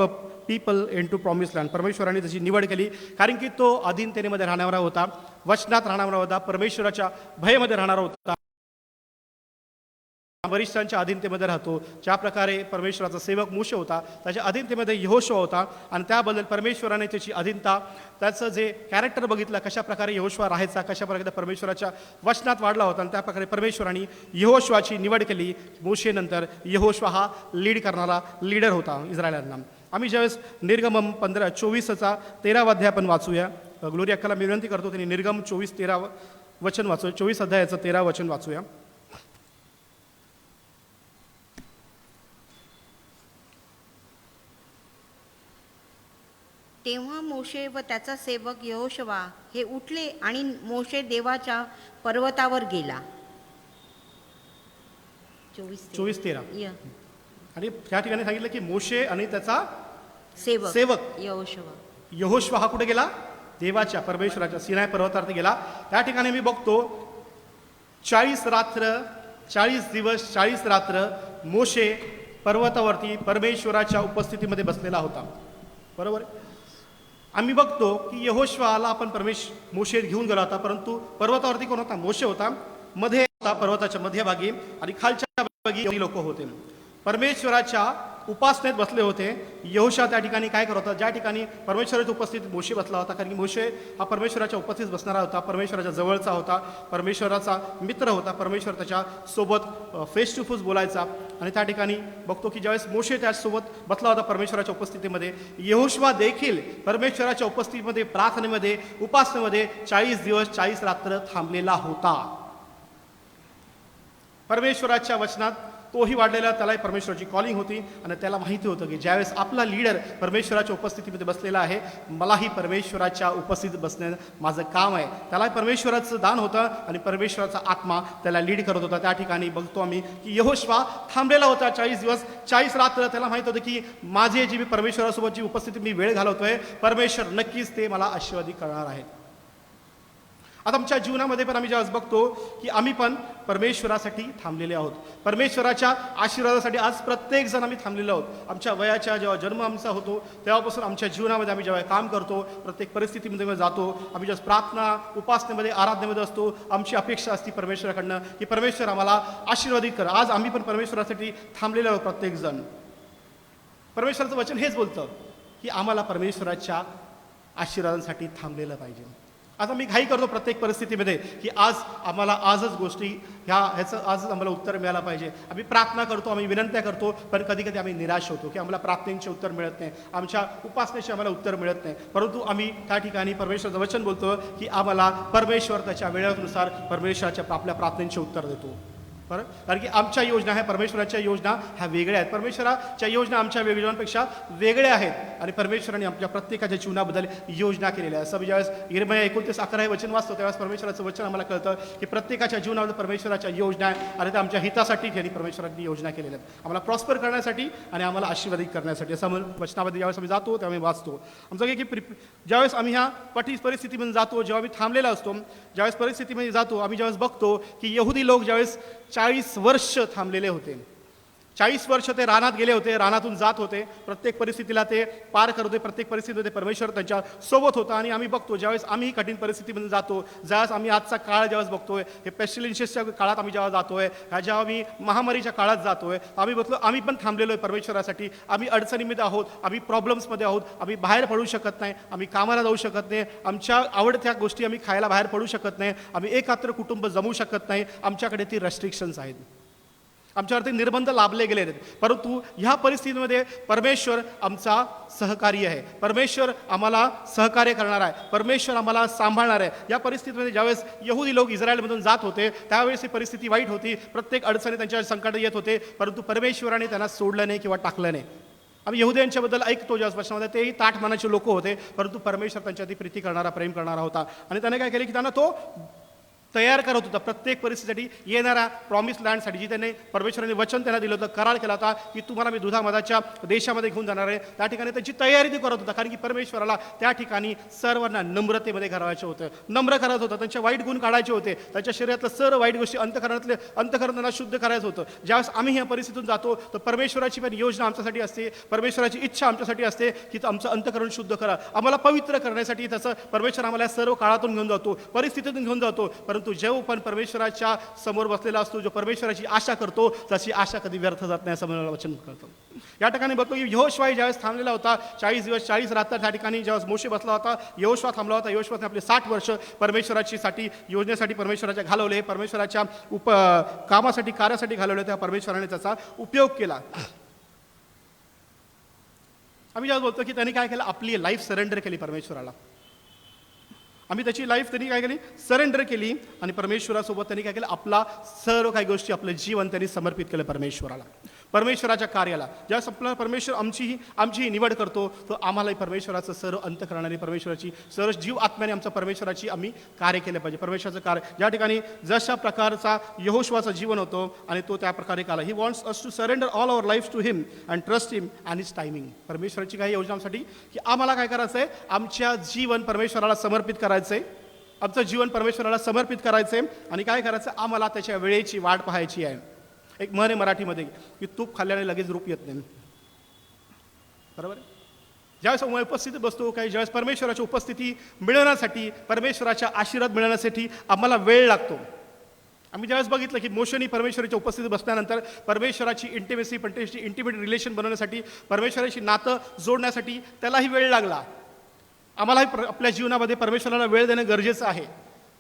F: people into promise land. परमेश्वराने त्याची निवड केली, कारण की तो अधीनतेमध्ये राहणारा होता, वचनात राहणारा होता, परमेश्वराच्या भयमध्ये राहणारा होता, वरिष्ठांच्या अधीनतेमध्ये राहतो. ज्या प्रकारे परमेश्वराचा सेवक मोशे होता, त्याच्या अधीनतेमध्ये यहोशुआ होता. आणि त्याबद्दल परमेश्वराने त्याची अधीनता, त्याचं जे कॅरेक्टर बघितलं, कशा प्रकारे यहोशुआ राहायचा, कशा प्रकारे परमेश्वराच्या वचनात वाढला होता, आणि त्या प्रकारे परमेश्वराने यहोशुआची निवड केली. मोशेनंतर यहोशुआ हा लीड करणारा लीडर होता इस्रायलांना. आम्ही ज्यावेळेस निर्गमम 24चा 13वा अध्याय आपण वाचूया. ग्लोरी अक्काला मी विनंती करतो त्यांनी निर्गम 24:13 वचन वाचूया. 24 अध्यायाचं 13 वचन वाचूया.
B: तेव्हा मोशे व त्याचा सेवक यहोशवा हे उठले आणि मोशे देवाच्या पर्वतावर गेला.
F: 24:13.
B: य.
F: आणि त्या ठिकाणी सांगितलं की मोशे आणि त्याचा
B: सेवक
F: सेवक
B: यहोशवा.
F: यहोशवा हा कुठे गेला? देवाच्या परमेश्वराच्या सिनाय पर्वतावरती गेला. त्या ठिकाणी मी बघतो 40 रात्र 40 दिवस 40 रात्र मोशे पर्वतावरती परमेश्वराच्या उपस्थितीमध्ये बसलेला होता. बरोबर. आम्ही बघतो की यहोशवाला आपण मोशे घेऊन गेला होता, परंतु पर्वतावरती कोण होता? मोशे होता. मध्ये होता पर्वताच्या मध्यभागी आणि खालच्या भागी लोक होते. परमेश्वराच्या उपासनेत बसले होते. यहोशा त्या ठिकाणी काय करत होता? ज्या ठिकाणी परमेश्वराच्या उपस्थितीत मोशे बसला होता, कारण की मोशे हा परमेश्वराच्या उपस्थितीत बसणारा होता, परमेश्वराच्या जवळचा होता, परमेश्वराचा मित्र होता, परमेश्वर त्याच्या सोबत फेस टू फेस बोलायचा. आणि त्या ठिकाणी बघतो की ज्यावेळेस मोशे त्याचसोबत बसला होता परमेश्वराच्या उपस्थितीमध्ये, यहोशवा देखील परमेश्वराच्या उपस्थितीमध्ये प्रार्थनेमध्ये उपासनेमध्ये 40 दिवस 40 रात्र थांबलेला होता. परमेश्वराच्या वचनात तोही वाढलेला, त्यालाही परमेश्वराची कॉलिंग होती आणि त्याला माहिती होतं की ज्यावेळेस आपला लीडर परमेश्वराच्या उपस्थितीमध्ये बसलेला आहे, मलाही परमेश्वराच्या उपस्थितीत बसणं माझं काम आहे. त्यालाही परमेश्वराचं दान होतं आणि परमेश्वराचा आत्मा त्याला लीड करत होता. त्या ठिकाणी बघतो आम्ही की यहोशवा थांबलेला होता 40 दिवस 40 रात्र. त्याला माहित होतं की माझे जी मी परमेश्वरासोबतची उपस्थिती मी वेळ घालवतोय, परमेश्वर नक्कीच ते मला आशीर्वादी करणार आहेत. आता आमच्या जीवनामध्ये पण आम्ही ज्यावेळेस बघतो की आम्ही पण परमेश्वरासाठी थांबलेले आहोत, परमेश्वराच्या आशीर्वादासाठी आज प्रत्येक जण आम्ही थांबलेलो आहोत. आमच्या वयाच्या जेव्हा जन्म आमचा होतो तेव्हापासून आमच्या जीवनामध्ये आम्ही जेव्हा काम करतो, प्रत्येक परिस्थितीमध्ये जातो, आम्ही जेव्हा प्रार्थना उपासनेमध्ये आराधनेमध्ये असतो, आमची अपेक्षा असते परमेश्वराकडनं की परमेश्वर आम्हाला आशीर्वादित करा. आज आम्ही पण परमेश्वरासाठी थांबलेलो आहोत. प्रत्येक जण परमेश्वराचं वचन हेच बोलतं की आम्हाला परमेश्वराच्या आशीर्वादांसाठी थांबलेलं पाहिजे. आता मी घाई करतो प्रत्येक परिस्थितीमध्ये की आज आम्हाला आजच गोष्टी ह्याचं आजच आम्हाला उत्तर मिळालं पाहिजे. आम्ही प्रार्थना करतो, आम्ही विनंत्या करतो, पण कधी कधी आम्ही निराश होतो की आम्हाला प्रार्थनेचे उत्तर मिळत नाही, आमच्या उपासनेचे आम्हाला उत्तर मिळत नाही. परंतु आम्ही त्या ठिकाणी परमेश्वराचं वचन बोलतो की आम्हाला परमेश्वर त्याच्या वेळेनुसार परमेश्वराच्या आपल्या प्रार्थनेचे उत्तर देतो. बरं, कारण की आमच्या योजना ह्या परमेश्वराच्या योजना ह्या वेगळ्या आहेत. परमेश्वराच्या योजना आमच्या योजनांपेक्षा वेगळ्या आहेत आणि परमेश्वराने आमच्या प्रत्येकाच्या जीवनाबद्दल योजना केलेल्या आहेत. असं ज्यावेळेस यिर्मया 29:11 हे वचन वाचतो त्यावेळेस परमेश्वराचं वचन आम्हाला कळतं की प्रत्येकाच्या जीवनामध्ये परमेश्वराच्या योजना आहे आणि त्या आमच्या हितासाठी त्यांनी परमेश्वरांनी योजना केलेल्या आहेत, आम्हाला प्रॉस्पर करण्यासाठी आणि आम्हाला आशीर्वादित करण्यासाठी. असं वचनामध्ये ज्यावेळेस आम्ही जातो त्यावेळी वाचतो आमचं की ज्यावेळेस आम्ही ह्या परिस्थितीमध्ये जातो, जेव्हा आम्ही थांबलेला असतो, ज्यावेळेस परिस्थितीमध्ये जातो, आम्ही ज्यावेळेस बघतो की यहुदी लोक ज्यावेळेस 40 वर्ष थांबलेले होते, 40 वर्ष ते रानात गेले होते, रानातून जात होते, प्रत्येक परिस्थितीला ते पार करत होते, प्रत्येक परिस्थितीमध्ये परमेश्वर त्यांच्या सोबत होता. आणि आम्ही बघतो ज्यावेळेस आम्ही कठीण परिस्थितीमध्ये जातो, ज्यावेळेस आम्ही आजचा काळ ज्यावेळेस बघतोय, हे पेस्टिलिन्शियसच्या काळात आम्ही जेव्हा जातोय, ह्या जेव्हा आम्ही महामारीच्या काळात जातोय, आम्ही बघतो आम्ही पण थांबलेलो आहे परमेश्वरासाठी. आम्ही अडचणीमध्ये आहोत, आम्ही प्रॉब्लेम्समध्ये आहोत, आम्ही बाहेर पडू शकत नाही, आम्ही कामाला जाऊ शकत नाही, आमच्या आवडत्या गोष्टी आम्ही खायला बाहेर पडू शकत नाही, आम्ही एकत्र कुटुंब जमू शकत नाही, आमच्याकडे ती रेस्ट्रिक्शन्स आहेत, आमच्यावरती निर्बंध लाभले गेले आहेत. परंतु ह्या परिस्थितीमध्ये परमेश्वर आमचा सहकारी आहे, परमेश्वर आम्हाला सहकार्य करणार आहे, परमेश्वर आम्हाला सांभाळणार आहे. या परिस्थितीमध्ये ज्यावेळेस यहुदी लोक इस्रायलमधून जात होते त्यावेळेस ही परिस्थिती वाईट होती, प्रत्येक अडचणी त्यांच्या संकट येत होते, परंतु परमेश्वराने त्यांना सोडलं नाही किंवा टाकलं नाही. आम्ही यहुद्यांच्याबद्दल ऐकतो ज्या वचनामध्ये, तेही ताठ मनाचे लोक होते, परंतु परमेश्वर त्यांच्यावरती प्रीती करणारा, प्रेम करणारा होता. आणि त्याने काय केले की त्यांना तो तयार करत होता प्रत्येक परिस्थितीसाठी, येणाऱ्या प्रॉमिस लँडसाठी, जी त्यांनी परमेश्वराने वचन त्यांना दिलं होतं, करार केला होता की तुम्हाला मी दुधामधाच्या देशामध्ये घेऊन जाणार आहे. त्या ठिकाणी त्यांची तयारी ते करत होता, कारण की परमेश्वराला त्या ठिकाणी सर्वांना नम्रतेमध्ये घडवायचं होतं, नम्र करत होतं, त्यांचे वाईट गुण काढायचे होते, त्यांच्या शरीरातलं सर्व वाईट गोष्टी अंतःकरणाला शुद्ध करायचं होतं. ज्यावेळेस आम्ही ह्या परिस्थितीतून जातो तर परमेश्वराची पण योजना आमच्यासाठी असते, परमेश्वराची इच्छा आमच्यासाठी असते की आमचं अंतःकरण शुद्ध करा, आम्हाला पवित्र करण्यासाठी. त्याचं परमेश्वर आम्हाला सर्व काळातून घेऊन जातो, परिस्थितीतून घेऊन जातो. परंतु जेव्हा पण परमेश्वराच्या समोर बसलेला असतो, जो परमेश्वराची आशा करतो, तशी आशा कधी व्यर्थ जात नाही असं मला वचन करतो. या ठिकाणी बघतो की यहोशवा ज्यावेळेस थांबलेला होता 40 दिवस 40 रात्र, त्या ठिकाणी ज्यावेळेस मोशे बसला होता, यहोशवा थांबला होता. यहोशवाने आपले 60 वर्ष परमेश्वराची योजनेसाठी परमेश्वराच्या घालवले, परमेश्वराच्या कामासाठी कार्यासाठी घालवले, त्या परमेश्वराने त्याचा उपयोग केला. आम्ही ज्यावेळेस बोलतो की त्यांनी काय केलं, आपली लाईफ सरेंडर केली परमेश्वराला. आम्ही त्याची लाईफ त्यांनी काय केली, सरेंडर केली आणि परमेश्वरासोबत त्यांनी काय केलं, आपला सर्व काही गोष्टी, आपलं जीवन त्यांनी समर्पित केलं परमेश्वराला. परमेश्वराच्या कार्याला. ज्यावेळेस आपल्याला परमेश्वर आमची निवड करतो, तो आम्हालाही परमेश्वराचं सर्व अंत करणारी परमेश्वराची सर्व जीव आत्म्याने आमचा परमेश्वराची आम्ही कार्य केले पाहिजे. परमेश्वराचं कार्य ज्या ठिकाणी जशा प्रकारचा यहोशुआचं जीवन होतो आणि तो त्या प्रकारे काला. He wants us to surrender all our life to him and trust him and his timing. परमेश्वराची काही योजनांसाठी की आम्हाला काय करायचं आहे, आमच्या जीवन परमेश्वराला समर्पित करायचं आहे, आमचं जीवन परमेश्वराला समर्पित करायचं आहे आणि काय करायचं, आम्हाला त्याच्या वेळेची वाट पाहायची आहे. एक म्हण आहे मराठीमध्ये की तूप खाल्ल्याने लगेच रूप येत नाही, बरोबर आहे. ज्यावेळेस आम्ही उपस्थितीत बसतो, काही ज्यावेळेस परमेश्वराची उपस्थिती मिळवण्यासाठी, परमेश्वराच्या आशीर्वाद मिळवण्यासाठी आम्हाला वेळ लागतो. आम्ही ज्यावेळेस बघितलं की मोशेनी परमेश्वराच्या उपस्थितीत बसल्यानंतर परमेश्वराची इंटिमेट रिलेशन बनवण्यासाठी, परमेश्वराची नातं जोडण्यासाठी त्यालाही वेळ लागला. आम्हालाही आपल्या जीवनामध्ये परमेश्वराला वेळ देणं गरजेचं आहे.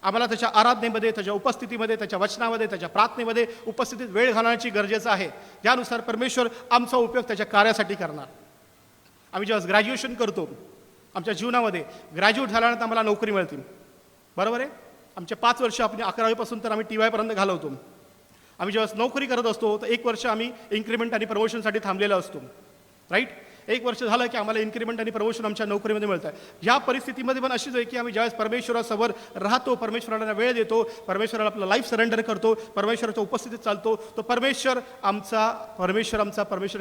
F: आम्हाला त्याच्या आराधनेमध्ये, त्याच्या उपस्थितीमध्ये, त्याच्या वचनामध्ये, त्याच्या प्रार्थनेमध्ये उपस्थितीत वेळ घालवण्याची गरजेचं आहे. ज्यानुसार परमेश्वर आमचा उपयोग त्याच्या कार्यासाठी करणार. आम्ही जेव्हा ग्रॅज्युएशन करतो, आमच्या जीवनामध्ये ग्रॅज्युएट झाल्यानंतर आम्हाला नोकरी मिळते, बरोबर आहे. आमचे 5 वर्ष आपण 11वीपासून तर आम्ही TY पर्यंत घालवतो. आम्ही जेव्हा नोकरी करत असतो तर 1 वर्ष आम्ही इन्क्रिमेंट आणि प्रमोशनसाठी थांबलेलो असतो, राईट. 1 वर्ष झालं की आम्हाला इन्क्रिमेंट आणि प्रमोशन आमच्या नोकरीमध्ये मिळतं. ह्या परिस्थितीमध्ये पण अशीच आहे की आम्ही ज्यावेळेस परमेश्वरासमोर राहतो, परमेश्वराला वेळ देतो, परमेश्वराला आपलं लाईफ सरेंडर करतो, परमेश्वराच्या उपस्थितीत चालतो, तो परमेश्वर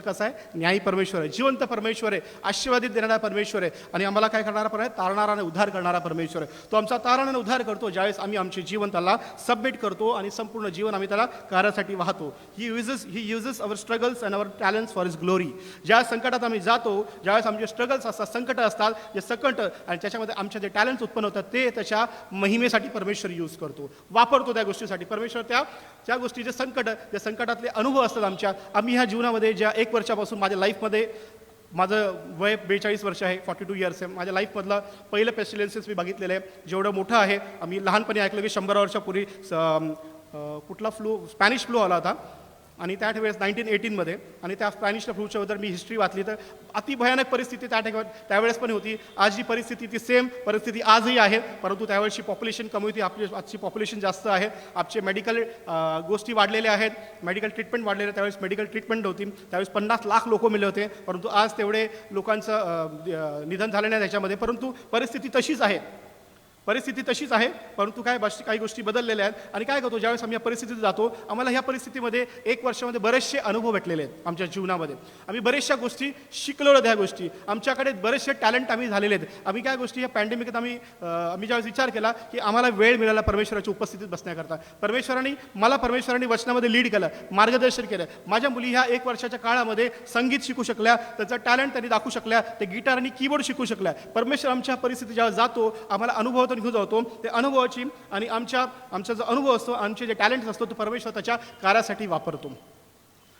F: कसा आहे, न्यायी परमेश्वर आहे, जिवंत परमेश्वर आहे, आशीर्वादित देणारा परमेश्वर आहे आणि आम्हाला काय करणारा पण आहे, तारणारा आणि उद्धार करणारा परमेश्वर आहे. तो आमचा तारण आणि उद्धार करतो ज्यावेळेस आम्ही आमचे जीवन त्याला सबमिट करतो आणि संपूर्ण जीवन आम्ही त्याला कार्यासाठी वाहतो. ही uses our struggles and our talents for his glory. ज्या संकटात आम्ही जातो, ज्यावेळेस आमचे स्ट्रगल्स असतात, संकट असतात, जे संकट आणि त्याच्यामध्ये आमचे जे टॅलेंट्स उत्पन्न होतात ते त्याच्या महिमेसाठी परमेश्वर यूज करतो, वापरतो त्या गोष्टीसाठी. परमेश्वर त्या गोष्टीचे जे संकटातले अनुभव असतात आम्ही ह्या जीवनामध्ये ज्या 1 वर्षापासून माझ्या लाईफमध्ये, माझं वय 42 वर्ष आहे, 42 इयर्स आहे. माझ्या लाईफमधलं पहिलं पेस्टिलेन्सेस मी बघितलेलं आहे, जेवढं मोठं आहे. आम्ही लहानपणी ऐकलं की 100 वर्षापूर्वी कुठला स्पॅनिश फ्लू आला होता आणि त्यावेळेस 1918मध्ये, आणि त्या स्पॅनिश फ्लूच्या बद्दल मी हिस्ट्री वाचली तर अति भयानक परिस्थिती त्यावेळेस पण होती. आज जी परिस्थिती ती सेम परिस्थिती आजही आहे, परंतु त्यावेळेसची पॉप्युलेशन कमी होती, आजची पॉप्युलेशन जास्त आहे. आपचे मेडिकल गोष्टी वाढलेल्या आहेत, मेडिकल ट्रीटमेंट वाढलेलं. त्यावेळेस मेडिकल ट्रीटमेंट होती, त्यावेळेस 50 लाख लोक मेले होते, परंतु आज तेवढे लोकांचं निधन झालं नाही त्याच्यामध्ये. परंतु परिस्थिती तशीच आहे, परंतु काही गोष्टी बदललेल्या आहेत. आणि काय करतो, ज्यावेळेस आम्ही या परिस्थितीत जातो, आम्हाला ह्या परिस्थितीमध्ये 1 वर्षामध्ये बरेचसे अनुभव भेटलेले आहेत आमच्या जीवनामध्ये. आम्ही बऱ्याचशा गोष्टी शिकलो, त्या गोष्टी आमच्याकडे बरेचसे टॅलेंट आम्ही झालेले आहेत. आम्ही काय गोष्टी या पॅन्डेमिकत आम्ही ज्यावेळेस विचार केला की आम्हाला वेळ मिळाला परमेश्वराच्या उपस्थितीत बसण्याकरता. परमेश्वरांनी वचनामध्ये लीड केलं, मार्गदर्शन केलं. माझ्या मुली ह्या 1 वर्षाच्या काळामध्ये संगीत शिकू शकल्या, त्याचा टॅलेंट त्यांनी दाखवू शकल्या, ते गिटार आणि कीबोर्ड शिकू शकल्या. परमेश्वर आमच्या परिस्थितीत जेव्हा जातो, आम्हाला अनुभव घेऊन जातो, ते अनुभवाची आणि आमचा जो अनुभव असतो, आमचे जे टॅलेंट असतो, तो परमेश्वर त्याच्या कार्यासाठी वापरतो.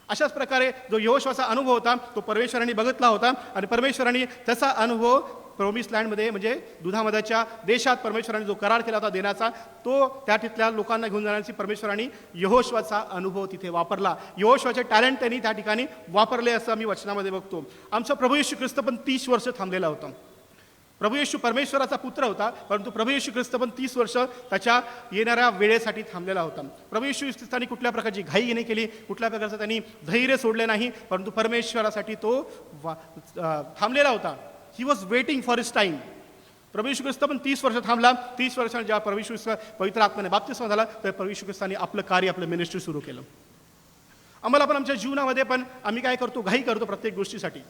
F: अशाच प्रकारे जो यहोशुआचा अनुभव होता तो परमेश्वरांनी बघितला होता आणि परमेश्वरांनी त्याचा अनुभव प्रॉमिस लँडमध्ये म्हणजे दुधामध्याच्या देशात परमेश्वरांनी जो करार केला होता देण्याचा, तो त्या तिथल्या लोकांना घेऊन जाण्याची परमेश्वरांनी यहोशुआचा अनुभव तिथे वापरला. यहोशुआचे टॅलेंट त्यांनी त्या ठिकाणी वापरले असं आम्ही वचनामध्ये बघतो. आमचा प्रभू येशू ख्रिस्त पण 30 वर्ष थांबलेला होता. प्रभू येशू परमेश्वराचा पुत्र होता, परंतु प्रभू येशू ख्रिस्त पण 30 वर्ष त्याच्या येणाऱ्या वेळेसाठी थांबलेला होता. प्रभू येशू ख्रिस्तांनी कुठल्या प्रकारची घाई नाही केली, कुठल्या प्रकारचं त्यांनी धैर्य सोडले नाही, परंतु परमेश्वरासाठी तो थांबलेला होता. He was waiting for his time. प्रभू येशू ख्रिस्त पण 30 वर्ष थांबला. 30 वर्षांनी जेव्हा प्रभू येशू ख्रिस्त पवित्र आत्म्याने बाप्तिस्मा झाला, तर प्रभू येशू ख्रिस्तांनी आपलं कार्य, आपलं मिनिस्ट्री सुरू केलं. आम्हाला पण आमच्या जीवनामध्ये पण आम्ही काय करतो, घाई करतो प्रत्येक गोष्टीसाठी.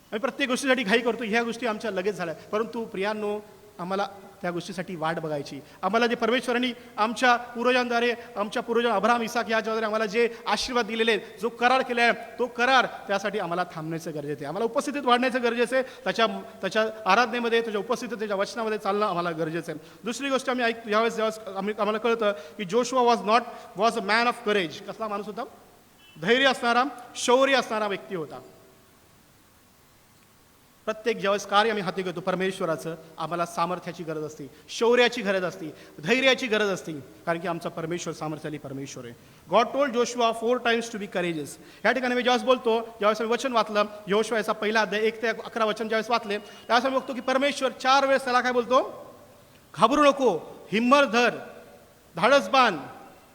F: आम्ही प्रत्येक गोष्टीसाठी घाई करतो. ह्या गोष्टी आमच्या लगेच झाल्या, परंतु प्रियांनो आम्हाला त्या गोष्टीसाठी वाट बघायची. आम्हाला जे परमेश्वरांनी आमच्या पूर्वजांद्वारे, आमच्या पूर्वज अब्राहम, इसाक याच्याद्वारे आम्हाला जे आशीर्वाद दिलेले आहेत, जो करार केला आहे, तो करार त्यासाठी आम्हाला थांबण्याचं गरजेचं आहे. आम्हाला उपस्थितीत वाढण्याचं गरजेचं आहे. त्याच्या आराधनेमध्ये, त्याच्या उपस्थितीत, त्याच्या वचनामध्ये चालणं आम्हाला गरजेचं आहे. दुसरी गोष्ट आम्ही ज्यावेळेस आम्हाला कळतं की Joshua was a man of courage. कसला माणूस होता? धैर्य असणारा, शौर्य असणारा व्यक्ती होता. प्रत्येक ज्यावेळेस कार्य आम्ही हाती घेतो परमेश्वराचं, आम्हाला सामर्थ्याची गरज असते, शौर्याची गरज असते, धैर्याची गरज असते, कारण की आमचा परमेश्वर सामर्थ्यशाली परमेश्वर आहे. God told Joshua 4 times to be courageous. या ठिकाणी मी ज्यावेळेस बोलतो, ज्यावेळेस आम्ही वचन वाचलं, यहोशुआ याचा पहिला अध्याय 1 ते 11 वचन ज्यावेळेस वाचले, त्यावेळेस आम्ही बघतो की परमेश्वर 4 वेळेस त्याला काय बोलतो? घाबरू नको, हिम्मत धर, धाडस बांध,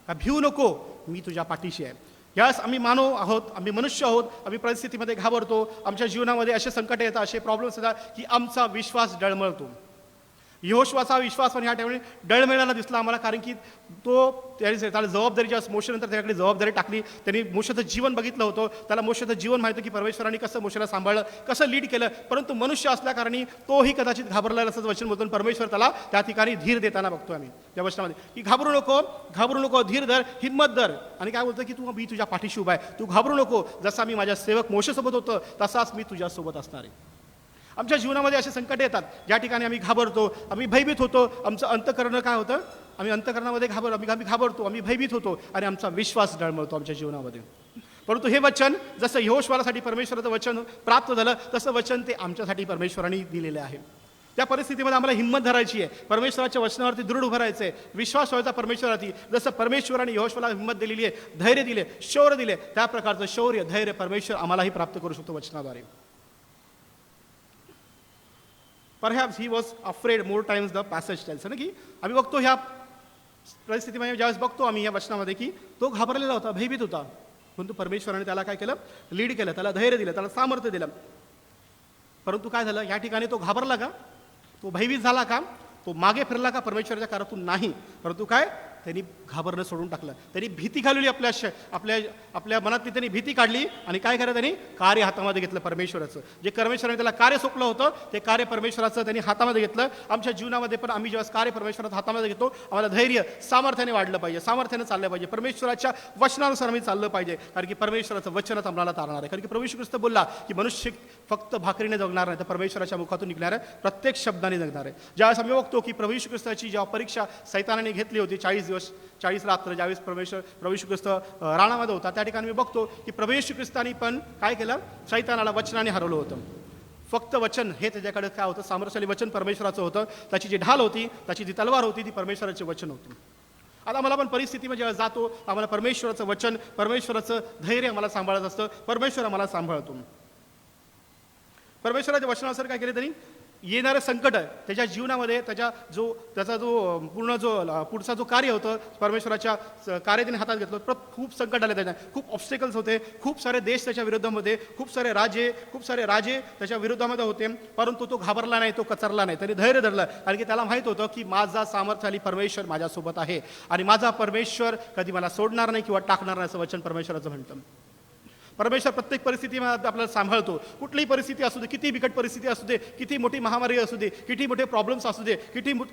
F: का भिवू नको, मी तुझ्या पाठीशी आहे. यास आम्ही मानव आहोत, आम्ही मनुष्य आहोत, आम्ही परिस्थितीमध्ये घाबरतो, आमच्या जीवनामध्ये असे संकट येतात, असे प्रॉब्लेम्स येतात की आमचा विश्वास डळमळतो. यहोशुआचा विश्वास पण ह्या ठिकाणी डळमळायला दिसला आम्हाला, कारण की त्याला जबाबदारी ज्या मोशेनंतर त्याच्याकडे जबाबदारी टाकली, त्यांनी मोशेचं जीवन बघितलं होतं, त्याला मोशेचं जीवन माहिती की परमेश्वरांनी कसं मोशेला सांभाळलं, कसं लीड केलं, परंतु मनुष्य असल्याकारणी तोही कदाचित घाबरला असंच वचन बोलतो. परमेश्वर त्याला त्या ठिकाणी धीर देताना बघतो आम्ही त्या वचनामध्ये की घाबरू नको, धीर धर, हिंमत धर. आणि काय बोलतो की तू मी तुझ्या पाठीशी उभा आहे, तू घाबरू नको, जसा मी माझ्या सेवक मोशेसोबत होतो तसाच मी तुझ्यासोबत असणार आहे. आमच्या जीवनामध्ये असे संकट येतात ज्या ठिकाणी आम्ही घाबरतो, आम्ही भयभीत होतो, आमचं अंतःकरण काय होतं, आम्ही अंतःकरणामध्ये आम्ही घाबरतो, आम्ही भयभीत होतो आणि आमचा विश्वास डळमळतो आमच्या जीवनामध्ये. परंतु हे वचन जसं यहोशुआसाठी परमेश्वराचं वचन प्राप्त झालं, तसं वचन ते आमच्यासाठी परमेश्वरांनी दिलेलं आहे. त्या परिस्थितीमध्ये आम्हाला हिंमत धरायची आहे, परमेश्वराच्या वचनावरती दृढ उभं राहायचं आहे, विश्वास व्हायचा परमेश्वरावरती. जसं परमेश्वराने यहोशुआला हिंमत दिलेली आहे, धैर्य दिले, शौर्य दिले, त्या प्रकारचं शौर्य धैर्य परमेश्वर आम्हालाही प्राप्त करू शकतो वचनाद्वारे. Perhaps he was afraid more times the passage tells ना, की आम्ही बघतो ह्या परिस्थितीमध्ये ज्यावेळेस बघतो आम्ही या वचनामध्ये की तो घाबरलेला होता, भयभीत होता, परंतु परमेश्वराने त्याला काय केलं, लीड केलं, त्याला धैर्य दिलं, त्याला सामर्थ्य दिलं. परंतु काय झालं, या ठिकाणी तो घाबरला का, तो भयभीत झाला का, तो मागे फिरला का परमेश्वराच्या कारातून, नाही. परंतु काय, त्यांनी घाबरणं सोडून टाकलं, त्यांनी भीती घालवली, आपल्या मनातली त्यांनी भीती काढली आणि काय करा, त्यांनी कार्य हातामध्ये घेतलं परमेश्वराचं. जे परमेश्वराने त्याला कार्य सोपलं होतं ते कार्य परमेश्वराचं त्यांनी हातामध्ये घेतलं. आमच्या जीवनामध्ये पण आम्ही जेव्हा कार्य परमेश्वराचं हातामध्ये घेतो, आम्हाला धैर्य सामर्थ्याने वाढलं पाहिजे, सामर्थ्याने चाललं पाहिजे, परमेश्वराच्या वचनानुसार आम्ही चाललं पाहिजे, कारण की परमेश्वराचं वचनच आम्हाला तारणार आहे. कारण की प्रभू येशू ख्रिस्त बोलला की मनुष्य फक्त भाकरीने जगणार नाही, तर परमेश्वराच्या मुखातून निघणाऱ्या प्रत्येक शब्दाने जगणार आहे. ज्यावेळेस आम्ही बघतो की प्रभू येशू ख्रिस्ताची जेव्हा परीक्षा सैतानाने घेतली होती 40 रात्र, ज्यावेळेस प्रभू येशू ख्रिस्त राणामध्ये होता, त्या ठिकाणी मी बघतो की प्रभू येशू ख्रिस्तानी पण काय केलं, सैतानाला वचनाने हरवलं होतं. फक्त वचन हे त्याच्याकडे काय होतं, सामर्थ्यशाली वचन परमेश्वराचं होतं, त्याची जी ढाल होती, त्याची जी तलवार होती, ती परमेश्वराचे वचन होती. आता मला पण परिस्थितीमध्ये जेव्हा जातो, आम्हाला परमेश्वराचं वचन, परमेश्वराचं धैर्य आम्हाला सांभाळत असतं, परमेश्वर आम्हाला सांभाळतो. परमेश्वराच्या वचनानुसार काय केले त्यांनी, येणारं संकट त्याच्या जीवनामध्ये त्याचा जो पुढचा जो कार्य होतं, परमेश्वराच्या कार्य त्याने हातात घेतलं. खूप संकट आले, त्याच्या खूप ऑब्स्टेकल्स होते, खूप सारे देश त्याच्या विरोधामध्ये, खूप सारे राजे त्याच्या विरोधामध्ये होते, परंतु तो घाबरला नाही, तो कचरला नाही, त्याने धैर्य धरलं, कारण की त्याला माहीत होतं की माझा सामर्थ्यशाली परमेश्वर माझ्यासोबत आहे आणि माझा परमेश्वर कधी मला सोडणार नाही किंवा टाकणार नाही, असं वचन परमेश्वराचं म्हणतं. परमेश्वर प्रत्येक परिस्थितीमध्ये आपल्याला सांभाळतो. कुठलीही परिस्थिती असू दे, किती बिकट परिस्थिती असू दे, किती मोठी महामारी असू दे, किती मोठे प्रॉब्लेम्स असू दे,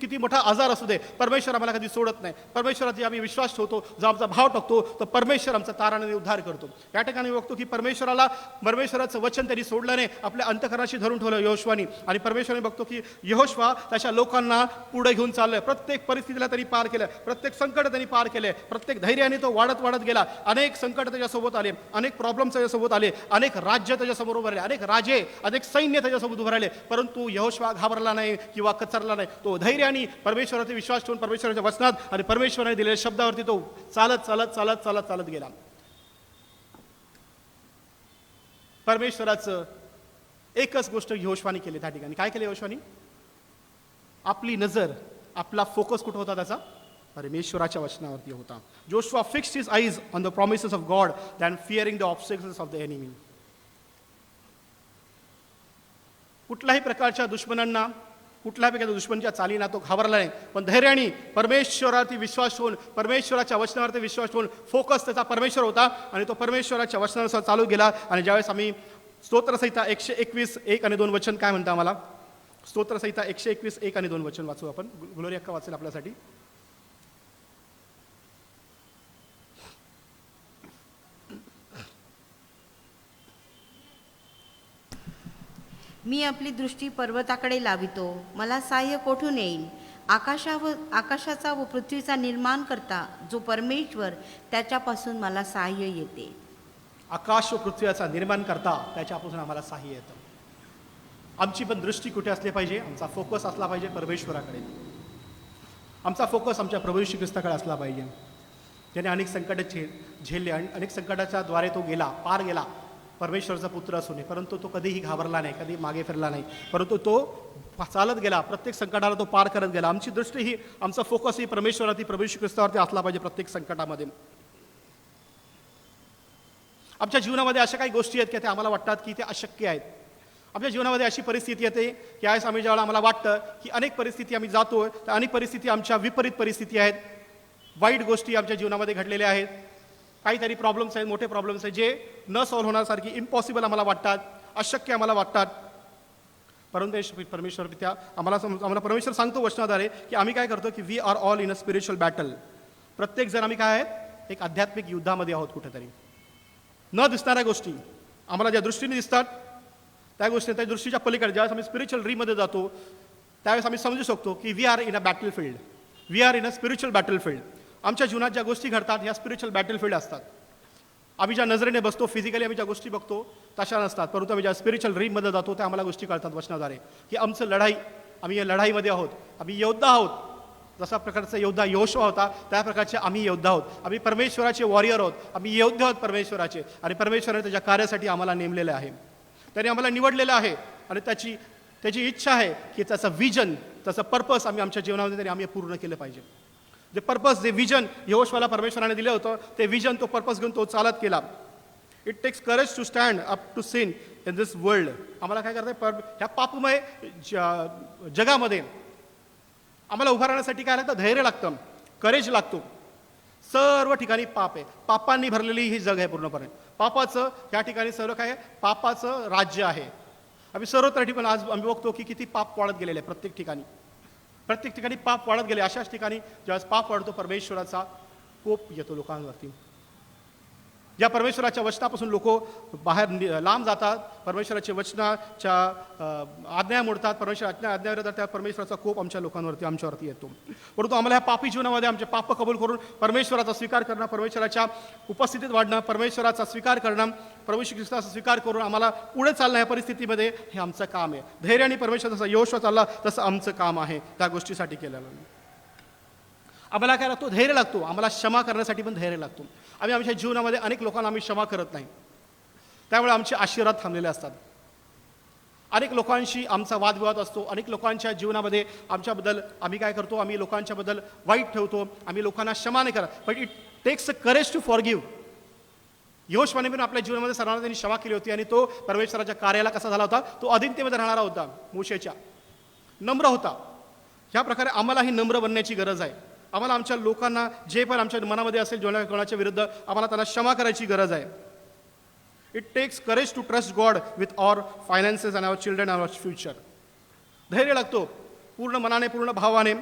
F: किती मोठा आजार असू दे, परमेश्वर आम्हाला कधी सोडत नाही. परमेश्वराची आम्ही विश्वास ठेवतो, जो आमचा भाव टाकतो, तो परमेश्वर आमचा ताराने उद्धार करतो. या ठिकाणी बघतो की परमेश्वराचं वचन त्यांनी सोडलं नाही, आपल्या अंतःकरणाशी धरून ठेवलं यहोशुआनी. आणि परमेश्वराने बघतो की यहोशुआ त्याच्या लोकांना पुढे घेऊन चाललंय, प्रत्येक परिस्थितीला त्यांनी पार केलं, प्रत्येक संकट त्यांनी पार केले, प्रत्येक धैर्याने तो वाढत गेला. अनेक संकट त्याच्यासोबत आले, अनेक प्रॉब्लेम्स त्याच्यासोबत आले, अनेक राज्य त्याच्यासमोर उभं राहिले, अनेक राजे, अनेक सैन्य त्याच्यासोबत उभं राहिले, परंतु यहोशुआ घाबरला नाही किंवा कचरला नाही. तो धैर्याने परमेश्वराचा विश्वास ठेवून परमेश्वराच्या वचनात आणि परमेश्वराने दिलेल्या शब्दावरती तो चालत गेला. परमेश्वराचं एकच गोष्ट यहोशुआने केली त्या ठिकाणी. काय केलं यहोशुआने? आपली नजर, आपला फोकस कुठं होता त्याचा? परमेश्वराच्या वचनावरती होता. Joshua fixed his eyes on the promises of God than fearing the obstacles of the enemy. कुठल्याही प्रकारच्या दुश्मनांना, कुठल्याही प्रकारच्या दुश्मनाच्या चालीना तो घाबरला नाही, पण धैर्याने परमेश्वरावरती विश्वास ठेवून, परमेश्वराच्या वचनावरती विश्वास ठेवून फोकस त्याचा परमेश्वर होता आणि तो परमेश्वराच्या वचनानुसार चालू गेला. आणि ज्यावेळेस आम्ही स्तोत्रसंहिता 121 1 आणि 2 वचन काय म्हणतं आम्हाला, स्तोत्रसंहिता 121 1 आणि 2 वचन वाचू आपण. ग्लोरी अक्का वाचेल आपल्यासाठी.
B: मी आपली दृष्टी पर्वताकडे लावितो, मला सहाय्य कोठून येईल? आकाशाचा व पृथ्वीचा निर्माण करता जो परमेश्वर, त्याच्यापासून मला सहाय्य येते.
F: आकाश व पृथ्वीचा निर्माण करता त्याच्यापासून आम्हाला सहाय्य येतं. आमची पण दृष्टी कुठे असली पाहिजे? आमचा फोकस असला पाहिजे परमेश्वराकडे. आमचा फोकस आमच्या प्रभू येशू ख्रिस्ताकडे असला पाहिजे. त्याने अनेक संकट झेलले आणि अनेक संकटाच्या द्वारे तो पार गेला, परमेश्वराचा पुत्र असून, परंतु तो कधीही घाबरला नाही, कधी मागे फिरला नाही, परंतु तो चालत गेला, प्रत्येक संकटाला तो पार करत गेला. आमची दृष्टी ही, आमचा फोकस ही परमेश्वरावरती, प्रभू येशू ख्रिस्तावरती असला पाहिजे प्रत्येक संकटामध्ये. आमच्या जीवनामध्ये अशा काही गोष्टी आहेत की त्या आम्हाला वाटतात की ते अशक्य आहेत. आमच्या जीवनामध्ये अशी परिस्थिती येते की आज आम्ही ज्यावेळेला आम्हाला वाटतं की अनेक परिस्थिती आम्ही जातो, तर अनेक परिस्थिती आमच्या विपरीत परिस्थिती आहेत, वाईट गोष्टी आमच्या जीवनामध्ये घडलेल्या आहेत, काहीतरी प्रॉब्लेम्स आहेत, मोठे प्रॉब्लेम्स आहेत जे न सॉल्व्ह होण्यासारखी इम्पॉसिबल आम्हाला वाटतात, अशक्य आम्हाला वाटतात. परंतु परमेश्वर त्या आम्हाला परमेश्वर सांगतो वचनाद्वारे की आम्ही काय करतो की we are all in a spiritual battle. प्रत्येक जण आम्ही काय आहेत, एक आध्यात्मिक युद्धामध्ये आहोत. कुठेतरी न दिसणाऱ्या गोष्टी आम्हाला ज्या दृष्टीने दिसतात त्या गोष्टी, त्या दृष्टीच्या पलीकडे ज्यावेळेस आम्ही स्पिरिच्युअल रीमध्ये जातो त्यावेळेस आम्ही समजू शकतो की we are in a battlefield, we are in a spiritual battlefield. आमच्या जीवनात ज्या गोष्टी घडतात ह्या स्पिरिच्युअल बॅटल फील्ड असतात. आम्ही ज्या नजरेने बसतो, फिजिकली आम्ही ज्या गोष्टी बघतो तशा नसतात, परंतु आम्ही ज्या स्पिरिच्युअल रीमध्ये जातो त्या आम्हाला गोष्टी कळतात वचनाद्वारे की आमचं लढाई, आम्ही या लढाईमध्ये आहोत, आम्ही योद्धा आहोत. जसा प्रकारचा योद्धा यहोशुआ होता त्या प्रकारचे आम्ही योद्धा आहोत. आम्ही परमेश्वराचे वॉरियर आहोत, आम्ही योद्धे आहोत परमेश्वराचे, आणि परमेश्वराने त्याच्या कार्यासाठी आम्हाला नेमलेलं आहे, त्याने आम्हाला निवडलेलं आहे, आणि त्याची इच्छा आहे की त्याचं विजन, त्याचं पर्पस आम्ही आमच्या जीवनामध्ये तरी आम्ही पूर्ण केलं पाहिजे. जे पर्पस, जे विजन यहोशुआला परमेश्वराने दिलं होतं ते विजन, तो पर्पस घेऊन तो चालत केला. It takes courage to stand up to sin in this world. आम्हाला काय करता ह्या पापमय जगामध्ये आम्हाला उभं राहण्यासाठी काय लागतं, धैर्य लागतं, करेज लागतो. सर्व ठिकाणी पाप आहे, पापांनी भरलेली ही जग आहे पूर्णपणे. पापाचं या ठिकाणी सर्व काय आहे, पापाचं राज्य आहे. आम्ही सर्वत्र ठिकाणी आज आम्ही बघतो की किती पाप वाढत गेलेले आहे. प्रत्येक ठिकाणी पाप वाढत गेले. अशाच ठिकाणी ज्यावेळेस पाप वाढतो परमेश्वराचा कोप येतो लोकांवरती. ज्या परमेश्वराच्या वचनापासून लोक बाहेर लांब जातात, परमेश्वराच्या वचनाच्या आज्ञा मोडतात, परमेश्वराच्या आज्ञा त्या परमेश्वराचा कोप आमच्या लोकांवरती, आमच्यावरती येतो. परंतु आम्हाला ह्या पापी जीवनामध्ये आमचे पाप कबूल करून परमेश्वराचा स्वीकार करणं, परमेश्वराच्या उपस्थितीत वाढणं, परमेश्वराचा स्वीकार करणं, प्रभू श्री ख्रिस्ताचा स्वीकार करून आम्हाला पुढे चालणं ह्या परिस्थितीमध्ये हे आमचं काम आहे. धैर्याने परमेश्वर जसा यहोशुआ चालला तसं आमचं काम आहे त्या गोष्टीसाठी केलेलं. आम्हाला काय लागतो, धैर्य लागतो. आम्हाला क्षमा करण्यासाठी पण धैर्य लागतो. आम्ही आमच्या जीवनामध्ये अनेक लोकांना आम्ही क्षमा करत नाही, त्यामुळे आमचे आशीर्वाद थांबलेले असतात. अनेक लोकांशी आमचा वादविवाद असतो, अनेक लोकांच्या जीवनामध्ये आमच्याबद्दल आम्ही काय करतो, आम्ही लोकांच्याबद्दल वाईट ठेवतो, आम्ही लोकांना क्षमा नाही करत. But it takes a courage to forgive. यहोशुआने पण आपल्या जीवनामध्ये सर्वांना त्यांनी क्षमा केली होती, आणि तो परमेश्वराच्या कार्याला कसा झाला होता, तो अधीनतेमध्ये राहणारा होता, मोशेच्या नम्र होता. ह्या प्रकारे आम्हालाही नम्र बनण्याची गरज आहे. आम्हाला आमच्या लोकांना जे पण आमच्या मनामध्ये असेल कोणाच्या विरुद्ध, आम्हाला त्यांना क्षमा करायची गरज आहे. It takes courage to trust God with our finances and our children and our future. धैर्य लागतो पूर्ण मनाने, पूर्ण भावाने,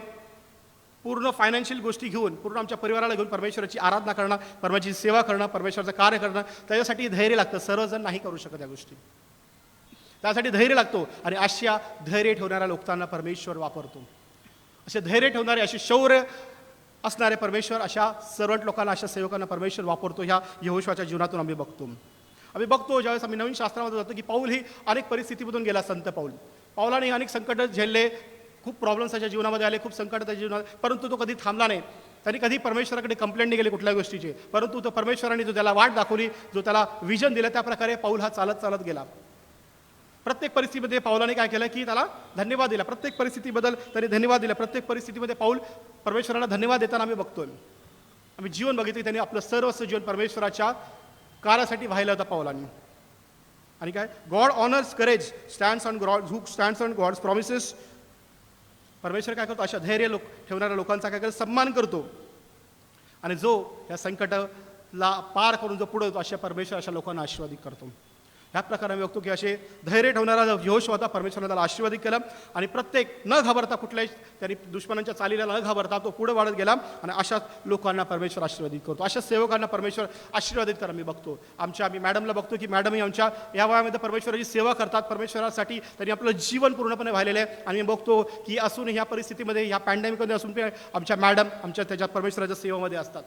F: पूर्ण फायनान्शियल गोष्टी घेऊन, पूर्ण आमच्या परिवाराला घेऊन परमेश्वराची आराधना करणं, परमेश्वराची सेवा करणं, परमेश्वराचं कार्य करणं, त्याच्यासाठी धैर्य लागतं. सर्वजण नाही करू शकत या गोष्टी, त्यासाठी धैर्य लागतो. आणि अशा धैर्य ठेवणाऱ्या लोकांना परमेश्वर वापरतो. असे धैर्य ठेवणारे, असे शौर्य असणारे परमेश्वर, अशा सर्वंट लोकांना, अशा सेवकांना परमेश्वर वापरतो. ह्या यहोशुआच्या जीवनातून आम्ही बघतो. ज्यावेळेस आम्ही नवीन शास्त्रामध्ये जातो की पाऊल ही अनेक परिस्थितीमधून गेला. संत पाऊलाने अनेक संकट झेलले, खूप प्रॉब्लेम्स त्याच्या जीवनामध्ये आले, खूप संकट त्याच्या जीवनात, परंतु तो कधी थांबला नाही. त्यांनी कधी परमेश्वराकडे कंप्लेंट नाही केली कुठल्या गोष्टीची, परंतु तो परमेश्वराने जो त्याला वाट दाखवली, जो त्याला विजन दिलं, त्या प्रकारे पाऊल हा चालत गेला. प्रत्येक परिस्थितीमध्ये पाऊलाने काय केलं की त्याला धन्यवाद दिला. प्रत्येक परिस्थितीबद्दल त्यांनी धन्यवाद दिला. प्रत्येक परिस्थितीमध्ये पाऊल परमेश्वराला धन्यवाद देताना आम्ही बघतोय. आम्ही जीवन बघितले, त्यांनी आपलं सर्वस्व जीवन परमेश्वराच्या कार्यासाठी वाहिलं होतं पाऊलांनी. आणि काय, God honours courage stands on God, who stands on God's promises. परमेश्वर काय करतो, अशा धैर्य ठेवणाऱ्या लोकांचा काय करतो, सन्मान करतो. आणि जो या संकटाला पार करून जो पुढे होतो, अशा परमेश्वर अशा लोकांना आशीर्वादित करतो. ह्या प्रकारे आम्ही बघतो की असे धैर्य ठेवणारा यहोशुआ होता, परमेश्वराने त्याला आशीर्वादित केलं. आणि प्रत्येक न घाबरता, कुठल्याही त्यांनी दुश्मनांच्या चालीला न घाबरता तो पुढे वाढत गेला. आणि अशा लोकांना परमेश्वर आशीर्वादित करतो, अशा सेवकांना परमेश्वर आशीर्वादित करा. आम्ही बघतो आम्ही मॅडमला बघतो की मॅडमही आमच्या या वयामध्ये परमेश्वराची सेवा करतात. परमेश्वरासाठी त्यांनी आपलं जीवन पूर्णपणे वाहिलेलं आहे. आणि मी बघतो की असून ह्या परिस्थितीमध्ये, ह्या पॅन्डेमिकमध्ये असून आमच्या मॅडम त्याच्यात परमेश्वराच्या सेवेमध्ये असतात.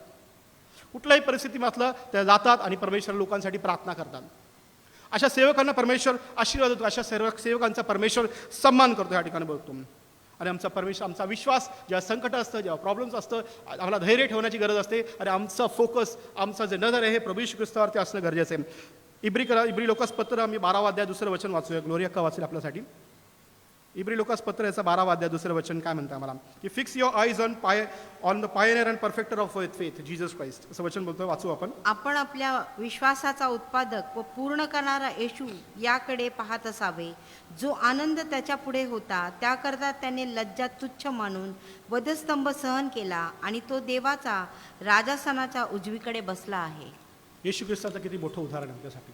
F: कुठल्याही परिस्थितीमध्ये असलं त्या जातात आणि परमेश्वर लोकांसाठी प्रार्थना करतात. अशा सेवकांना परमेश्वर आशीर्वाद देतो, अशा सेवकांचा परमेश्वर सन्मान करतो या ठिकाणी बघतो. आणि आमचा विश्वास, जेव्हा संकट असतं, जेव्हा प्रॉब्लेम्स असतं, आम्हाला धैर्य ठेवण्याची गरज असते. आणि आमचा फोकस, आमचा जे नजर आहे हे प्रभू येशू ख्रिस्तावरती असणं गरजेचं आहे. इब्री लोकास पत्र आम्ही 12 अध्याय 2 वचन वाचूया. ग्लोरिया का वाचेल आपल्यासाठी. इब्री लोकास पत्र याचा 12वा अध्याय 2रं वचन काय म्हणतं आम्हाला की fix your eyes on the Pioneer and परफेक्टर of faith Jesus Christ असं वचन बोलतोय. वाचू आपण.
B: आपण आपल्या विश्वासाचा उत्पादक व पूर्ण करणारा येशू याकडे पाहत असावे, जो आनंद त्याच्या पुढे होता त्याकरता त्याने लज्जा तुच्छ मानून वधस्तंभ सहन केला आणि तो देवाचा राजासनाच्या उजवीकडे बसला आहे.
F: येशू ख्रिस्ताचं किती मोठं उदाहरण आहे आमच्यासाठी.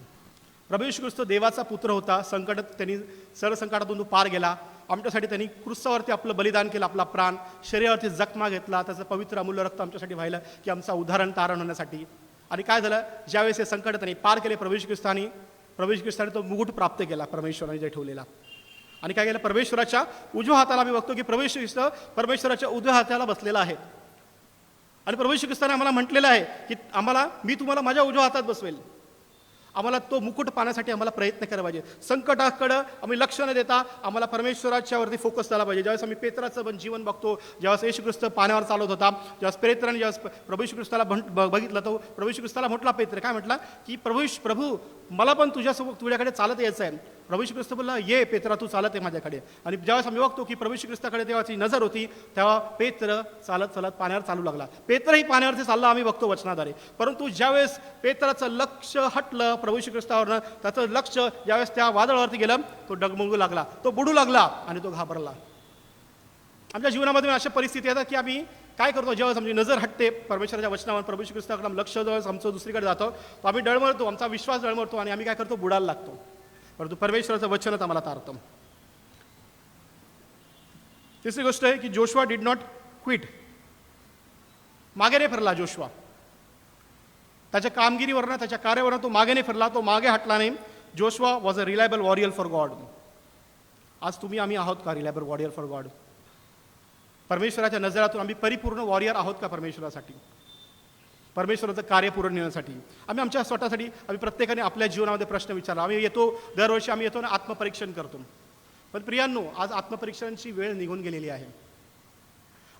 F: प्रभू येशू ख्रिस्त देवाचा पुत्र होता. संकटात त्यांनी सर्व संकटातून तो पार गेला. आमच्यासाठी त्यांनी क्रूसावरती आपलं बलिदान केलं, आपला प्राण शरीरावरती जखमा घेतला, त्याचं पवित्र अमूल्य रक्त आमच्यासाठी व्हायला की आमचा उदाहरण तारण होण्यासाठी. आणि काय झालं, ज्यावेळेस हे संकट त्यांनी पार केले प्रभू येशू ख्रिस्ताने तो मुकुट प्राप्त केला परमेश्वराने जे ठेवलेला. आणि काय केलं, परमेश्वराच्या उजव्या हाताला आम्ही बघतो की प्रभू येशू ख्रिस्त परमेश्वराच्या उजव्या हाताला बसलेला आहे. आणि प्रभू येशू ख्रिस्ताने आम्हाला म्हटलेलं आहे की मी तुम्हाला माझ्या उजव्या हातात बसवेल. आम्हाला तो मुकुट पाहण्यासाठी आम्हाला प्रयत्न केला पाहिजे. संकटाकडं आम्ही लक्ष न देता आम्हाला परमेश्वराच्यावरती फोकस झाला पाहिजे. ज्यावेळेस आम्ही पेत्राचं पण जीवन बघतो, ज्यावेळेस येशू ख्रिस्त पाण्यावर चालत होता, ज्यावेळेस पेत्राने ज्यावेळेस प्रभू येशू ख्रिस्ताला बघितलं, तो प्रभू येशू ख्रिस्ताला म्हटला, पेत्र काय म्हटला की प्रभू मला पण तुझ्याकडे चालत यायचं आहे. प्रभू येशू ख्रिस्त बोलला, ये पेत्रा तू चालत आहे माझ्याकडे. आणि ज्यावेळेस आम्ही बघतो की प्रभू येशू ख्रिस्ताकडे देवाची नजर होती, तेव्हा पेत्र चालत चालत पाण्यावर चालू लागला. पेत्रही पाण्यावरती चालला आम्ही बघतो वचनाद्वारे. परंतु ज्यावेळेस पेत्राचं लक्ष हटलं प्रभू येशू ख्रिस्तावरनं, त्याचं लक्ष ज्यावेळेस त्या वादळावरती गेलं, तो डगमगू लागला, तो बुडू लागला आणि तो घाबरला. आमच्या जीवनामध्ये अशा परिस्थिती येतात की आम्ही काय करतो, जेव्हा आमची नजर हटते परमेश्वराच्या वचनावर, प्रभू येशू ख्रिस्ताकडे लक्ष जेव्हा आमचं दुसरीकडे जातो, तो आम्ही डळमळतो, आमचा विश्वास डळमळतो आणि आम्ही काय करतो, बुडायला लागतो. परंतु परमेश्वराचं वचनच आम्हाला तारतं. तिसरी गोष्ट आहे की जोशुआ डिड नॉट क्विट. मागे नाही फिरला जोशुआ. त्याच्या कामगिरीवरनं, त्याच्या कार्यावरनं तो मागे नाही फिरला, तो मागे हटला नाही. Joshua was a reliable warrior for God. आज आम्ही आहोत का रिलायबल वॉरियर फॉर गॉड? परमेश्वराच्या नजरातून आम्ही परिपूर्ण वॉरियर आहोत का परमेश्वरासाठी, परमेश्वराचं कार्य पूर्ण नेण्यासाठी? आम्ही आमच्या स्वतःसाठी आम्ही प्रत्येकाने आपल्या जीवनामध्ये प्रश्न विचारला. आम्ही येतो दरवर्षी, आम्ही येतो ना आत्मपरीक्षण करतो. पण प्रियांनो, आज आत्मपरीक्षणाची वेळ निघून गेलेली आहे.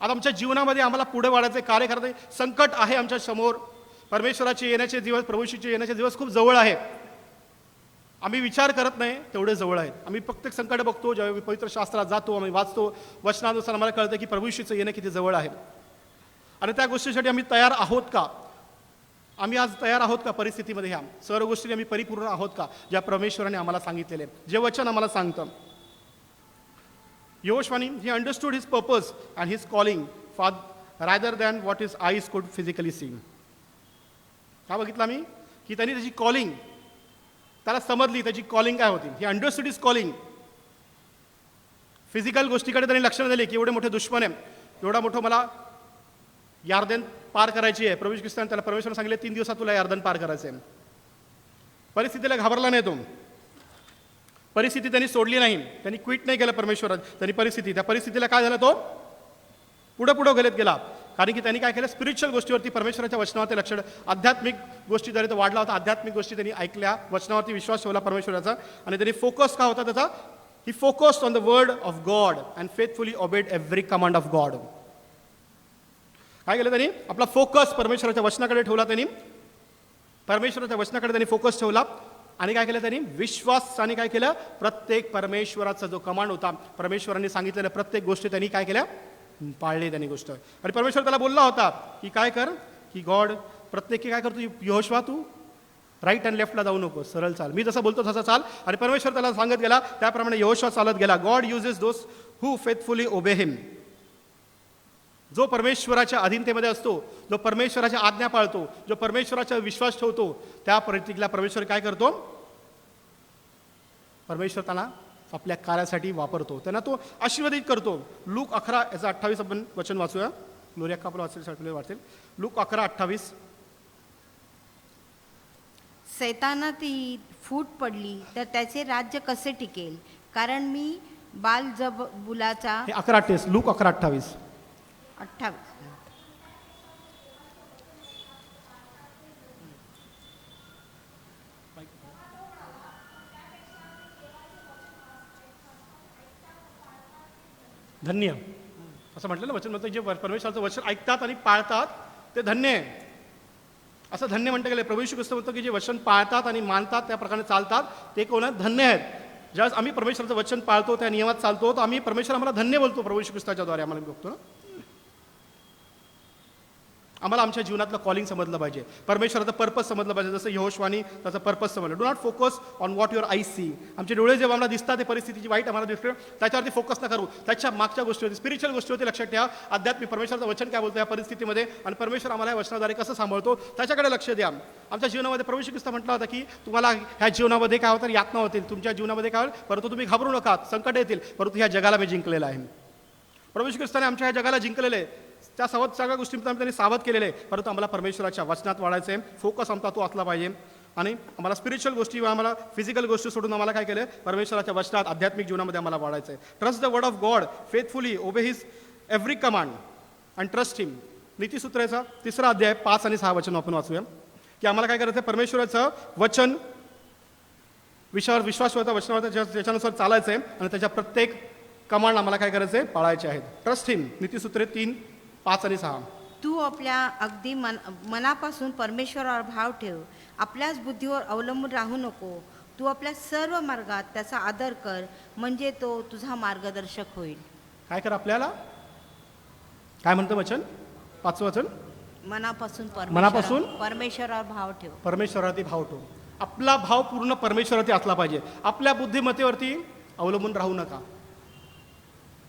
F: आज आमच्या जीवनामध्ये आम्हाला पुढे वाढायचे, कार्य करायचे संकट आहे आमच्या समोर. परमेश्वराचे येण्याचे दिवस, प्रभू येशूचे येण्याचे दिवस खूप जवळ आहे. आम्ही विचार करत नाही तेवढे जवळ आहेत. आम्ही प्रत्येक संकट बघतो, जेव्हा पवित्र शास्त्रात जातो, आम्ही वाचतो, वचनानुसार आम्हाला कळतं की प्रभू येशूचं येणं किती जवळ आहे. आणि त्या गोष्टीसाठी आम्ही तयार आहोत का? आम्ही आज तयार आहोत का परिस्थितीमध्ये? ह्या सर्व गोष्टी आम्ही परिपूर्ण आहोत का, ज्या परमेश्वराने आम्हाला सांगितलेले, जे वचन आम्हाला सांगतं? यहोशुआनी he understood his purpose and his calling for rather than what his eyes could physically see. काय बघितलं आम्ही की त्यांनी त्याची कॉलिंग त्याला समजली, त्याची कॉलिंग काय होती. ही अंडरस्टूड हिज कॉलिंग. फिजिकल गोष्टीकडे त्यांनी लक्ष न दिले की एवढे मोठे दुश्मन आहे, एवढा मोठं मला यार्दन पार करायची आहे. प्रभू येशू ख्रिस्ताने त्याला परमेश्वराने सांगितले 3 दिवसात तुला यार्दन पार करायचं आहे. परिस्थितीला घाबरला नाही तो. परिस्थिती त्यांनी सोडली नाही, त्यांनी क्विट नाही केलं परमेश्वरात. त्यांनी त्या परिस्थितीला काय झालं, तो पुढं गेलेत गेला. कारण की त्यांनी काय केलं, स्पिरिच्युअल गोष्टीवरती, परमेश्वराच्या वचनावरती लक्ष, आध्यात्मिक गोष्टी जरी तो वाढला होता, आध्यात्मिक गोष्टी त्यांनी ऐकल्या, वचनावरती विश्वास ठेवला परमेश्वराचा. आणि त्यांनी फोकस का होता त्याचा, he focused on the word of God and faithfully obeyed every command of God. काय केलं त्यांनी, आपला फोकस परमेश्वराच्या वचनाकडे ठेवला. त्यांनी परमेश्वराच्या वचनाकडे त्यांनी फोकस ठेवला. आणि काय केलं त्यांनी, विश्वासाने काय केलं, प्रत्येक परमेश्वराचा जो कमांड होता, परमेश्वरांनी सांगितलेल्या प्रत्येक गोष्टी त्यांनी काय केल्या, पाळली त्यांनी गोष्ट. आणि परमेश्वर त्याला बोलला होता की काय कर, की गॉड प्रत्येकी काय करतो, यहोशुआ तू राईट अँड लेफ्टला जाऊ नको, सरळ चाल, मी जसं बोलतो तसं चाल. आणि परमेश्वर त्याला सांगत गेला, त्याप्रमाणे यहोशुआ चालत गेला. गॉड युजेस दोस हू फेथफुली ओबे हिम. जो परमेश्वराच्या अधीनतेमध्ये असतो, जो परमेश्वराच्या आज्ञा पाळतो, जो परमेश्वराचा विश्वास ठेवतो, त्या परिस्थितीला परमेश्वर काय करतो, परमेश्वर त्यांना आपल्या कार्यासाठी वापरतो, त्यांना तो आशीर्वादित करतो. लूक 11:28 आपण वचन वाचूया. लोरिया का आपलं वाचेल. लूक 11:28.
B: सैतानात ही फूट पडली तर त्याचे राज्य कसे टिकेल, कारण मी बालजबुलाचा.
F: हे 11:28, लूक 11:28.
B: 28.
F: धन्य असं म्हटलं ना वचन, म्हणतं जे परमेश्वराचं वचन ऐकतात आणि पाळतात ते धन्य आहे, असं धन्य म्हणतं गेलं. प्रभू येशू ख्रिस्त म्हणतो की जे वचन पाळतात आणि मानतात, त्या प्रकारे चालतात, ते कोण धन्य आहेत. ज्यावेळेस आम्ही परमेश्वराचं वचन पाळतो, त्या नियमात चालतो, तर आम्ही परमेश्वर आम्हाला धन्य बोलतो. प्रभू येशू ख्रिस्ताच्या द्वारे आम्हाला बघतो ना. आम्हाला आमच्या जीवनातलं कॉलिंग समजलं पाहिजे, परमेश्वराचं पर्पज समजलं पाहिजे, जसं यहोशवानी त्याचं पर्पज समजलं. Do not focus on what your eye see. आमचे डोळे जेव्हा आम्हाला दिसतात ते परिस्थितीची वाईट आम्हाला दिसते, त्याच्यावरती फोकस न करू, त्याच्या मागच्या गोष्टीवरती, स्पिरिच्युअल गोष्टीवरती लक्षात ठेवा. आध्यात्मिक परमेश्वराचं वचन काय बोलतो या परिस्थितीमध्ये, आणि परमेश्वर आम्हाला या वचनाद्वारे कसं सांभाळतो त्याच्याकडे लक्ष द्या. आमच्या जीवनामध्ये प्रभू येशू ख्रिस्त म्हटलं होतं की तुम्हाला ह्या जीवनामध्ये काय होतं, यातना होतील, तुमच्या जीवनामध्ये काय होईल, परंतु तुम्ही घाबरू नका, संकट येतील, परंतु ह्या जगाला मी जिंकलेलं आहे. प्रभू येशू ख्रिस्ताने आमच्या ह्या जगाला जिंकलेलं आहे. त्या सगळ्या गोष्टींमध्ये त्यांनी सावध केलेले आहे, परंतु आम्हाला परमेश्वराच्या वचनात वाढायचं आहे. फोकस आमचा तो असला पाहिजे. आणि आम्हाला स्पिरिच्युअल गोष्टी व आम्हाला फिजिकल गोष्टी सोडून आम्हाला काय केलं, परमेश्वराच्या वचनात आध्यात्मिक जीवनामध्ये आम्हाला वाढायचं आहे. Trust the word of God faithfully, obey his every command and trust him. नीतिसूत्राचा 3 अध्याय 5 आणि 6 वचन आपण वाचूया की आम्हाला काय करायचं आहे, परमेश्वराचं वचन विषयावर विश्वास ठेवायचा, वचनावर त्याच्यानुसार चालायचं आहे आणि त्याच्या प्रत्येक कमांड आम्हाला काय करायचं आहे, पाळायचे आहेत. ट्रस्ट हिम, नीतिसूत्रे 3, 5 आणि 6.
B: तू आपल्या अगदी मनापासून परमेश्वरावर भाव ठेव, आपल्याच बुद्धीवर अवलंबून राहू नको. तू आपल्या सर्व मार्गात त्याचा आदर कर, म्हणजे तो तुझा मार्गदर्शक होईल.
F: काय कर आपल्याला, काय म्हणतं वचन, 5वं वचन,
B: मनापासून परमेश्वरावर भाव ठेव.
F: परमेश्वरावरती भाव ठेव. आपला भाव पूर्ण परमेश्वरावरती असला पाहिजे, आपल्या बुद्धिमत्तेवरती अवलंबून राहू नका.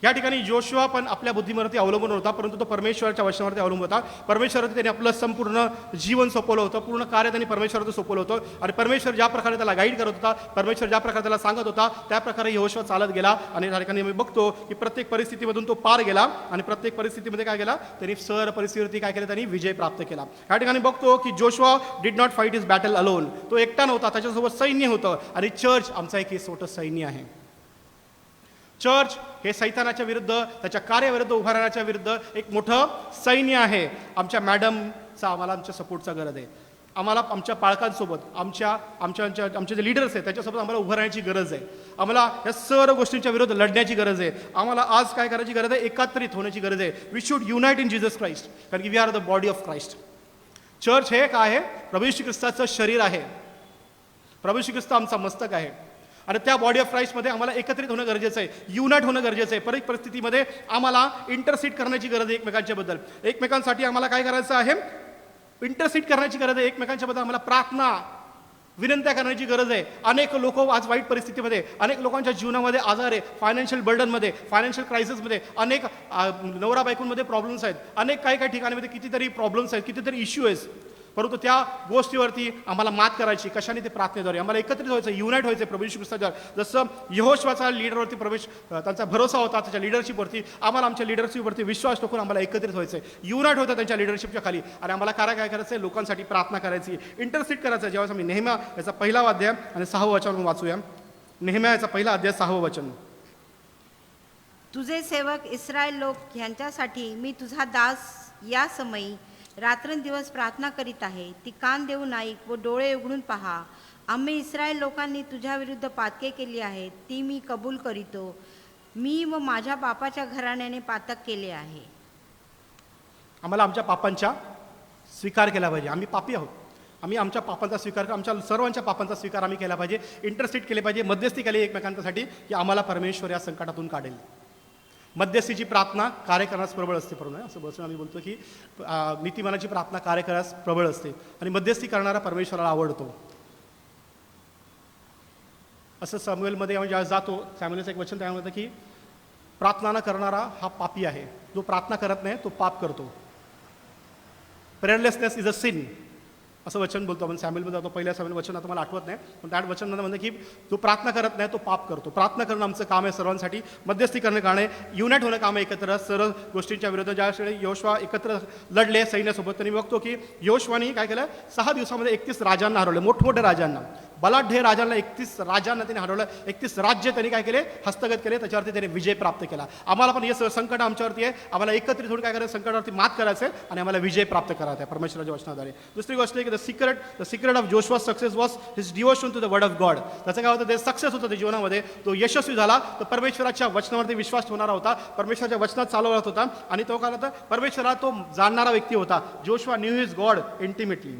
F: या ठिकाणी जोशुआ पण आपल्या बुद्धिमत्तेवरती अवलंबून होता, परंतु तो परमेश्वराच्या वचनावरती अवलंबून होता. परमेश्वरावरती त्यांनी आपलं संपूर्ण जीवन सोपवलं होतं, पूर्ण कार्य त्यांनी परमेश्वरावरती सोपवलं होतं. आणि परमेश्वर ज्या प्रकारे त्याला गाईड करत होता, परमेश्वर ज्या प्रकारे त्याला सांगत होता, त्या प्रकारे यहोशुआ चालत गेला. आणि या ठिकाणी मी बघतो की प्रत्येक परिस्थितीमधून तो पार गेला आणि प्रत्येक परिस्थितीमध्ये काय केला, त्यांनी सर परिस्थितीवरती काय केलं, त्यांनी विजय प्राप्त केला. या ठिकाणी बघतो की Joshua did not fight his battle alone. तो एकटा नव्हता, त्याच्यासोबत सैन्य होतं. आणि चर्च आमचा एक मोठं सैन्य आहे. चर्च हे सैतानाच्या विरुद्ध, त्याच्या कार्याविरुद्ध उभा राहण्याच्या विरुद्ध एक मोठं सैन्य आहे. आमच्या मॅडमचा आम्हाला आमच्या सपोर्टचा गरज आहे. आम्हाला आमच्या पालकांसोबत, आमचे जे लीडर्स आहेत त्याच्यासोबत आम्हाला उभं राहण्याची गरज आहे. आम्हाला या सर्व गोष्टींच्या विरुद्ध लढण्याची गरज आहे. आम्हाला आज काय करायची गरज आहे, एकत्रित होण्याची गरज आहे. We should unite in Jesus Christ, कारण की we are the body of Christ. Church हे काय आहे, प्रभू येशू ख्रिस्ताचं शरीर आहे. प्रभू येशू ख्रिस्त आमचा मस्तक आहे. आणि त्या बॉडी ऑफ क्राइस्टमध्ये आम्हाला एकत्रित होणं गरजेचं आहे, युनाइट होणं गरजेचं आहे. प्रत्येक परिस्थितीमध्ये आम्हाला इंटरसीड करण्याची गरज आहे एकमेकांच्या बद्दल. एकमेकांसाठी आम्हाला काय करायचं आहे, इंटरसीड करण्याची गरज आहे. एकमेकांच्या बद्दल आम्हाला प्रार्थना, विनंत्या करण्याची गरज आहे. अनेक लोक आज वाईट परिस्थितीमध्ये, अनेक लोकांच्या जीवनामध्ये आजार आहे, फायनान्शियल बर्डनमध्ये, फायनान्शियल क्रायसिसमध्ये, अनेक नवरा बायकोंमध्ये प्रॉब्लेम्स आहेत, अनेक काही ठिकाणीमध्ये कितीतरी प्रॉब्लेम्स आहेत, कितीतरी इश्यू आहेत. परंतु त्या गोष्टीवरती आम्हाला मात करायची कशाने, ते प्रार्थनेद्वारे. आम्हाला एकत्रित व्हायचं, युनाइट व्हायचं प्रभू येशू ख्रिस्ताद्वारे. जसं यहोशुआचा लीडरवरती त्यांचा भरोसा होता, त्याच्या लिडरशिपवरती, आम्हाला आमच्या लिडरशिपवरती विश्वास टाकून आम्हाला एकत्रित व्हायचं, युनाइट होतं त्यांच्या लिडरशिपच्या खाली. आणि आम्हाला काय करायचं आहे, लोकांसाठी प्रार्थना करायची, इंटरसीड करायचं. जेव्हा आम्ही नेहम्या याचा 1 अध्याय आणि 6वं वचन वाचूया. नेहम्या याचा 1 अध्याय 6वं वचन.
B: तुझे सेवक इस्रायल लोक यांच्यासाठी मी तुझा दास या समयी रात्रंदिवस प्रार्थना करीत आहे. ती कान देऊन ऐक व डोळे उघडून पहा. आम्ही इस्रायल लोकांनी तुझ्या विरुद्ध पातके केली आहेत, ती मी कबूल करीतो. मी व माझ्या बापाच्या घराण्याने पातक केले आहे.
F: आम्हाला आमच्या पापांचा स्वीकार केला पाहिजे. आम्ही पापी आहोत. आम्ही आमच्या पापांचा स्वीकार, आमच्या सर्वांच्या पापांचा स्वीकार आम्ही केला पाहिजे. इंटरसीड केले पाहिजे, मध्यस्थी केली एकमेकांसाठी, की आम्हाला परमेश्वर या संकटातून काढेल. मध्यस्थीची प्रार्थना कार्य करण्यास प्रबळ असते. प्रभू असं बसून आम्ही बोलतो की नीतिमानाची प्रार्थना कार्य करण्यास प्रबळ असते आणि मध्यस्थी करणारा परमेश्वराला आवडतो. असं सॅम्युएलमध्ये आम्ही ज्यावेळेस जातो, सॅम्युएलचं एक वचन त्यामध्ये की प्रार्थना न करणारा हा पापी आहे, जो प्रार्थना करत नाही तो पाप करतो. प्रेयरलेसनेस इज अ सिन असं वचन बोलतो आपण सॅम्युएलमध्ये जातो. पहिल्या सॅम्युएल वचन आता मला आठवत नाही, पण त्या वचनामध्ये म्हणजे की जो प्रार्थना करत नाही तो पाप करतो. प्रार्थना करणं आमचं काम आहे सर्वांसाठी. मध्यस्थी करणं काम आहे, युनाइट होणं काम आहे एकत्र सर्व गोष्टींच्या विरुद्ध. ज्यावेळी यहोशुआ एकत्र लढले सैन्यासोबत, त्यांनी बघतो की यहोशुआने काय केलं, 6 दिवसामध्ये 31 राजांना हरवलं, मोठमोठ्या राजांना, बलाढ्य राजांना, 31 राजांना त्यांनी हरवलं. 31 राज्य त्यांनी काय केले, हस्तगत केले, त्याच्यावरती त्यांनी विजय प्राप्त केला. आम्हाला पण हे संकट आमच्यावरती आहे, आम्हाला एकत्रित होऊन काय करायचं, संकटावरती मात करायचं आहे आणि आम्हाला विजय प्राप्त करायचा आहे परमेश्वराच्या वचनाद्वारे. दुसरी गोष्ट आहे की the secret of Joshua success was his devotion to the word of God. त्याचं काय होतं, ते सक्सेस होतं ते जीवनामध्ये, तो यशस्वी झाला. तो परमेश्वराच्या वचनावरती विश्वास ठेवणारा होता, परमेश्वराच्या वचनात चालवत होता आणि तो काय होता, परमेश्वराला तो जाणणारा व्यक्ती होता. Joshua knew his God intimately.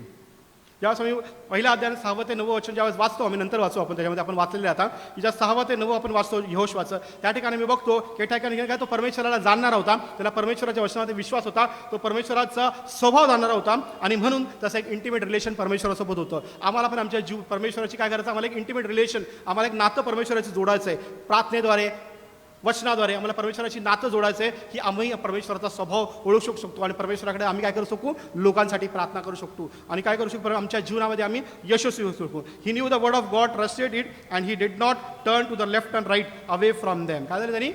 F: ज्यावेळेस आम्ही पहिल्या अध्यायात 6 ते 9 वचन ज्यावेळेस वाचतो, आम्ही नंतर वाचू आपण, त्याच्यामध्ये आपण वाचलेले आता की ज्या 6 ते 9 आपण वाचतो यहोशुआचं, त्या ठिकाणी मी बघतो की त्या ठिकाणी काय तो परमेश्वराला जाणणारा होता, त्याला परमेश्वराच्या वचनामध्ये विश्वास होता, तो परमेश्वराचा स्वभाव जाणणारा होता आणि म्हणून तसं एक इंटिमेट रिलेशन परमेश्वरासोबत होतं. आम्हाला पण आमच्या जीव परमेश्वराची काय करायचं, आम्हाला एक इंटिमेट रिलेशन, आम्हाला एक नातं परमेश्वराची जोडायचं आहे. प्रार्थनेद्वारे, वचनाद्वारे आम्हाला परमेश्वराची नातं जोडायचं आहे की आम्ही परमेश्वराचा स्वभाव ओळखू शकतो आणि परमेश्वराकडे आम्ही काय करू शकू, लोकांसाठी प्रार्थना करू शकतो आणि काय करू शकतो, आमच्या जीवनामध्ये आम्ही यशस्वी होऊ शकतो. He knew the word of God, trusted it and he did not turn to the left and right away from them. काय झालं त्यांनी,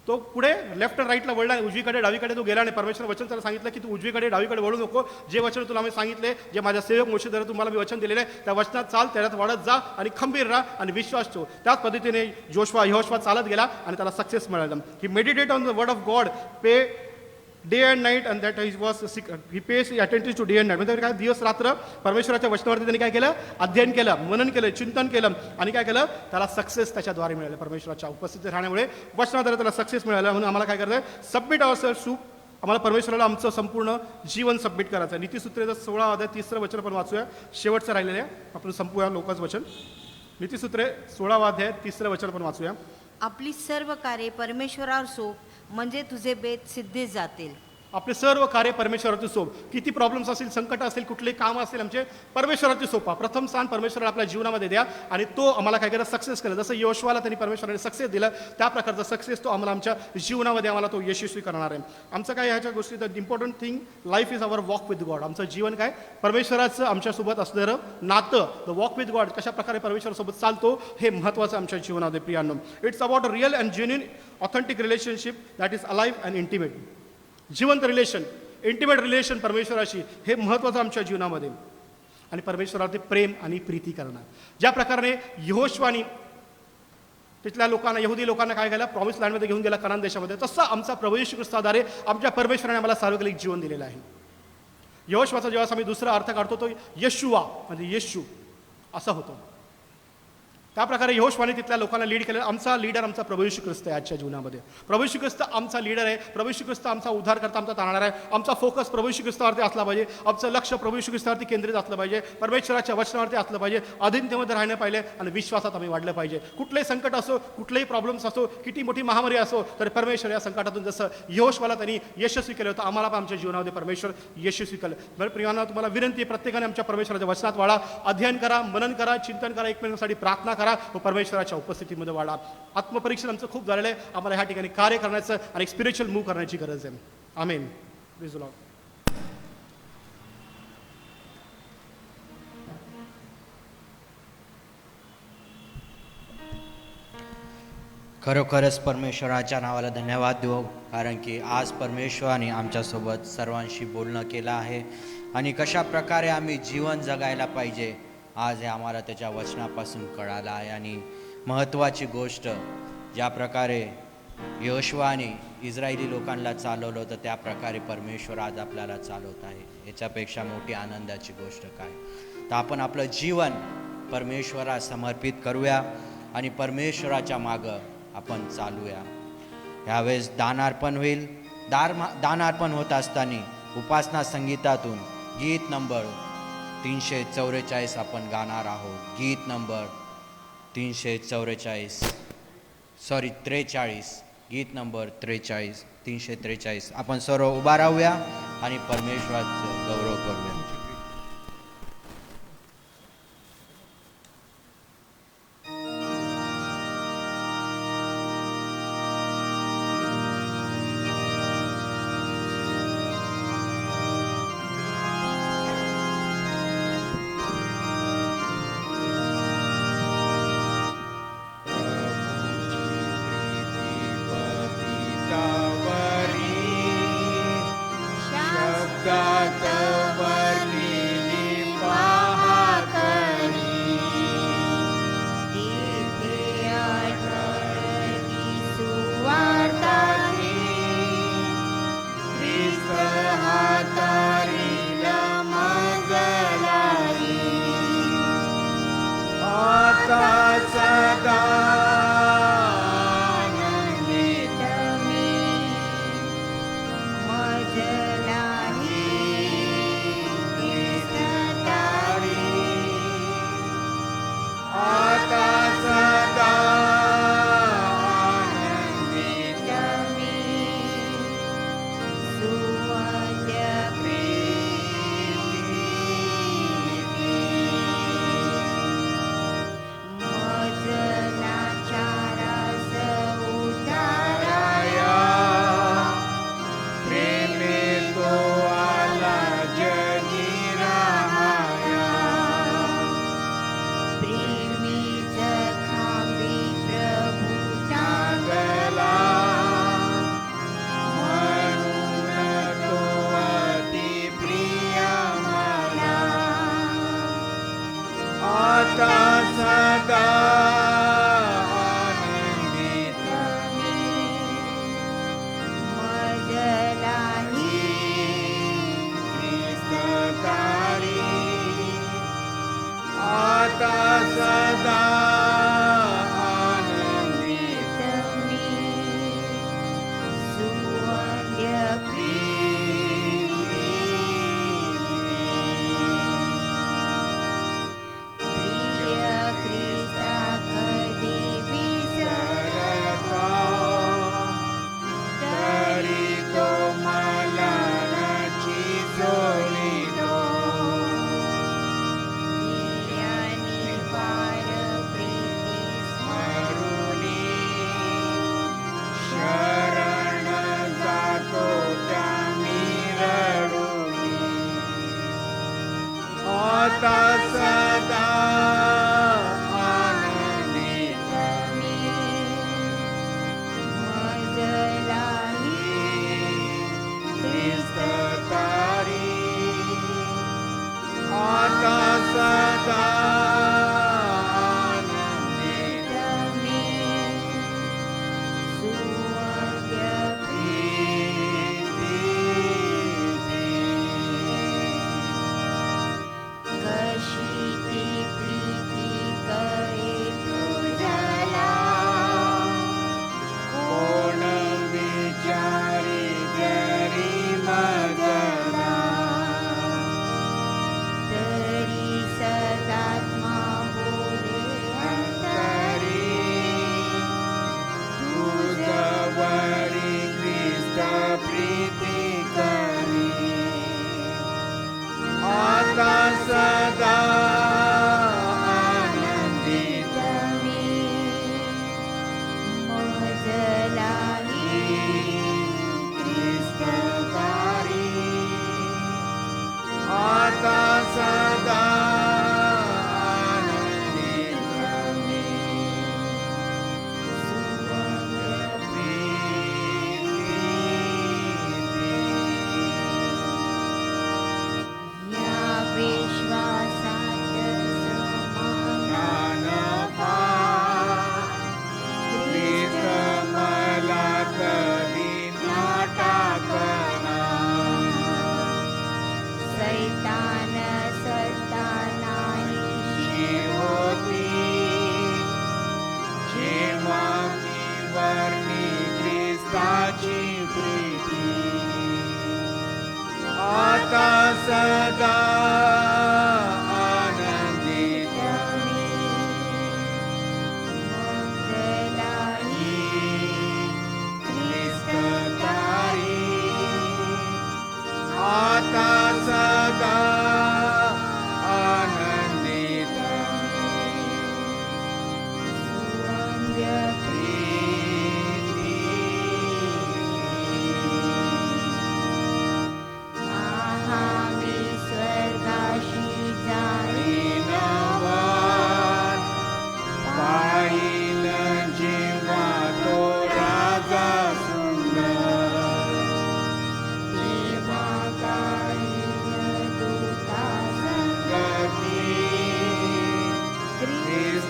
F: तो पुढे लेफ्ट अँड राईटला वळला, उजवीकडे डावीकडे तो गेला आणि परमेश्वर वचन त्याला सांगितलं की तू उजवीकडे डावीकडे वळू नको, जे वचन तुला मी सांगितले, जे माझ्या सेवक मोशेद्वारे तुम्हाला मी वचन दिलेले आहे, त्या वचनात चाल, त्याच्यात वाढत जा आणि खंबीर राहा आणि विश्वास ठेव. त्याच पद्धतीने यहोशुआ चालत गेला आणि त्याला सक्सेस मिळाला. He meditate on the word of God, पे day and night and that he pays attentive to day and night. म्हणजे काय, दिवस रात्र परमेश्वराच्या वचनावरती त्यांनी काय केलं, अध्ययन केलं, मनन केलं, चिंतन केलं आणि काय केलं, त्याला सक्सेस त्याच्याद्वारे मिळालं. परमेश्वराच्या उपस्थितीत राहण्यामुळे वचनाद्वारे त्याला सक्सेस मिळाला. म्हणून आम्हाला काय करायचं आहे, सबमिट अवरसेल्व्स टू, आम्हाला परमेश्वराला आमचं संपूर्ण जीवन सबमिट करायचं आहे. नीतिसूत्रेचं 16 अध्याय 3 वचन आपण वाचूया, शेवटचं राहिलेलं आहे, आपण संपूया लोकच वचन. नीतिसूत्रे 16 अध्याय 3 वचन आपण वाचूया.
B: आपली सर्व कार्ये परमेश्वरावर सोप, म्हणजे तुझे बेत सिद्धीत जातील.
F: आपले सर्व कार्य परमेश्वराची सोप. किती प्रॉब्लेम्स असतील, संकट असतील, कुठले काम असतील, आमचे परमेश्वराची सोपा. प्रथम स्थान परमेश्वराला आपल्या जीवनामध्ये द्या आणि तो आम्हाला काय केलं, सक्सेस केलं. जसं यहोशुआला त्यांनी परमेश्वराने सक्सेस दिलं, त्या प्रकारचा सक्सेस तो आम्हाला आमच्या जीवनामध्ये आम्हाला तो यशस्वी करणार आहे. आमचं काय ह्याच्या गोष्टी, the important thing life is our walk with God. आमचं जीवन काय, परमेश्वराचं आमच्यासोबत असणारं नातं, द वॉक विथ गॉड, कशा प्रकारे परमेश्वरासोबत चालतो, हे महत्त्वाचं आमच्या जीवनामध्ये प्रियांनो. It's about a real and genuine authentic relationship that is alive and intimate. जिवंत रिलेशन, इंटिमेट रिलेशन परमेश्वराशी, हे महत्त्वाचं आमच्या जीवनामध्ये. आणि परमेश्वरावरती प्रेम आणि प्रीती करणं. ज्या प्रकारे यहोशुआनी तिथल्या लोकांना, यहुदी लोकांना काय केलं, प्रॉमिस लँडमध्ये घेऊन गेला, कनान देशामध्ये, तसं आमचा प्रभू येशू ख्रिस्ताद्वारे आमच्या परमेश्वराने आम्हाला सार्वकालिक जीवन दिलेलं आहे. यहोशुआचा जेव्हा आम्ही दुसरा अर्थ काढतो तो यशुआ म्हणजे येशू असा होतो. त्या प्रकारे यहोशुआने तिथल्या लोकांना लीड केलं. आमचा लीडर आमचा प्रभू येशू ख्रिस्त आहे आजच्या जीवनामध्ये. प्रभू येशू ख्रिस्त आमचा लीडर आहे. प्रभू येशू ख्रिस्त आमचा उद्धारकर्ता, आमचा तारणारा आहे. आमचा फोकस प्रभू येशू ख्रिस्तावरती असला पाहिजे. आमचं लक्ष प्रभू येशू ख्रिस्तावरती केंद्रित असलं पाहिजे. परमेश्वराच्या वचनावरती असलं पाहिजे. अधीनतेमध्ये राहणं पाहिजे आणि विश्वासात आम्ही वाढलं पाहिजे. कुठलंही संकट असो, कुठलेही प्रॉब्लेम्स असो, किती मोठी महामारी असो, तर परमेश्वर या संकटातून जसं यहोशुआला त्यांनी यशस्वी केलं होतं, आम्हाला पण आमच्या जीवनामध्ये परमेश्वर यशस्वी केलं. बरं प्रियांनो, तुम्हाला विनंती आहे, प्रत्येकाने आमच्या परमेश्वराच्या वचनात वाढा, अध्ययन करा, मनन करा, चिंतन करा, एकमेकांसाठी प्रार्थना करा व परमेश्वराच्या उपस्थितीमध्ये वाढा. आत्मपरीक्षण आमचं खूप झालेलं आहे. आम्हाला ह्या ठिकाणी कार्य करण्याचं आणि एक स्पिरिच्युअल मूव्ह करण्याची गरज आहे. आमेन. Praise the lord.
A: खरोखरच परमेश्वराच्या नावाला धन्यवाद देऊ, कारण की आज परमेश्वराने आमच्यासोबत सर्वांशी बोलणं केलं आहे आणि कशा प्रकारे आम्ही जीवन जगायला पाहिजे आज हे आम्हाला त्याच्या वचनापासून कळालं आहे. आणि महत्त्वाची गोष्ट, ज्या प्रकारे यहोशुआने इस्रायली लोकांना चालवलं होतं, त्या प्रकारे परमेश्वर आज आपल्याला चालवत आहे. याच्यापेक्षा मोठी आनंदाची गोष्ट काय. तर आपण आपलं जीवन परमेश्वरास समर्पित करूया आणि परमेश्वराच्या मागं आपण चालूया. ह्यावेळेस दानार्पण होईल. दानार्पण होत असताना उपासना संगीतातून गीत नंबर 344 आपण गाणार आहोत. गीत नंबर 43, गीत नंबर 343. आपण सर्व उभा राहूया आणि परमेश्वराचं गौरव करूया.
D: शब्दात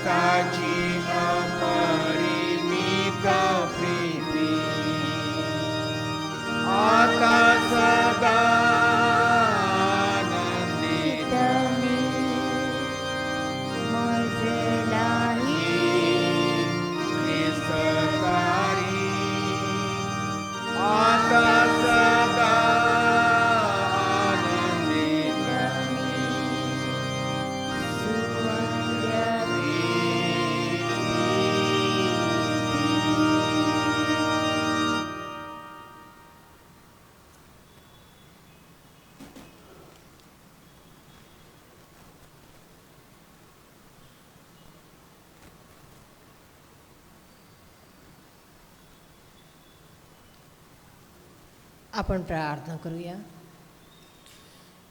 D: त्याची अपरिमित प्रीती आता सदा आनंदित ख्रिस्ततारी आता सदा आनंदित
E: आपण प्रार्थना करूया.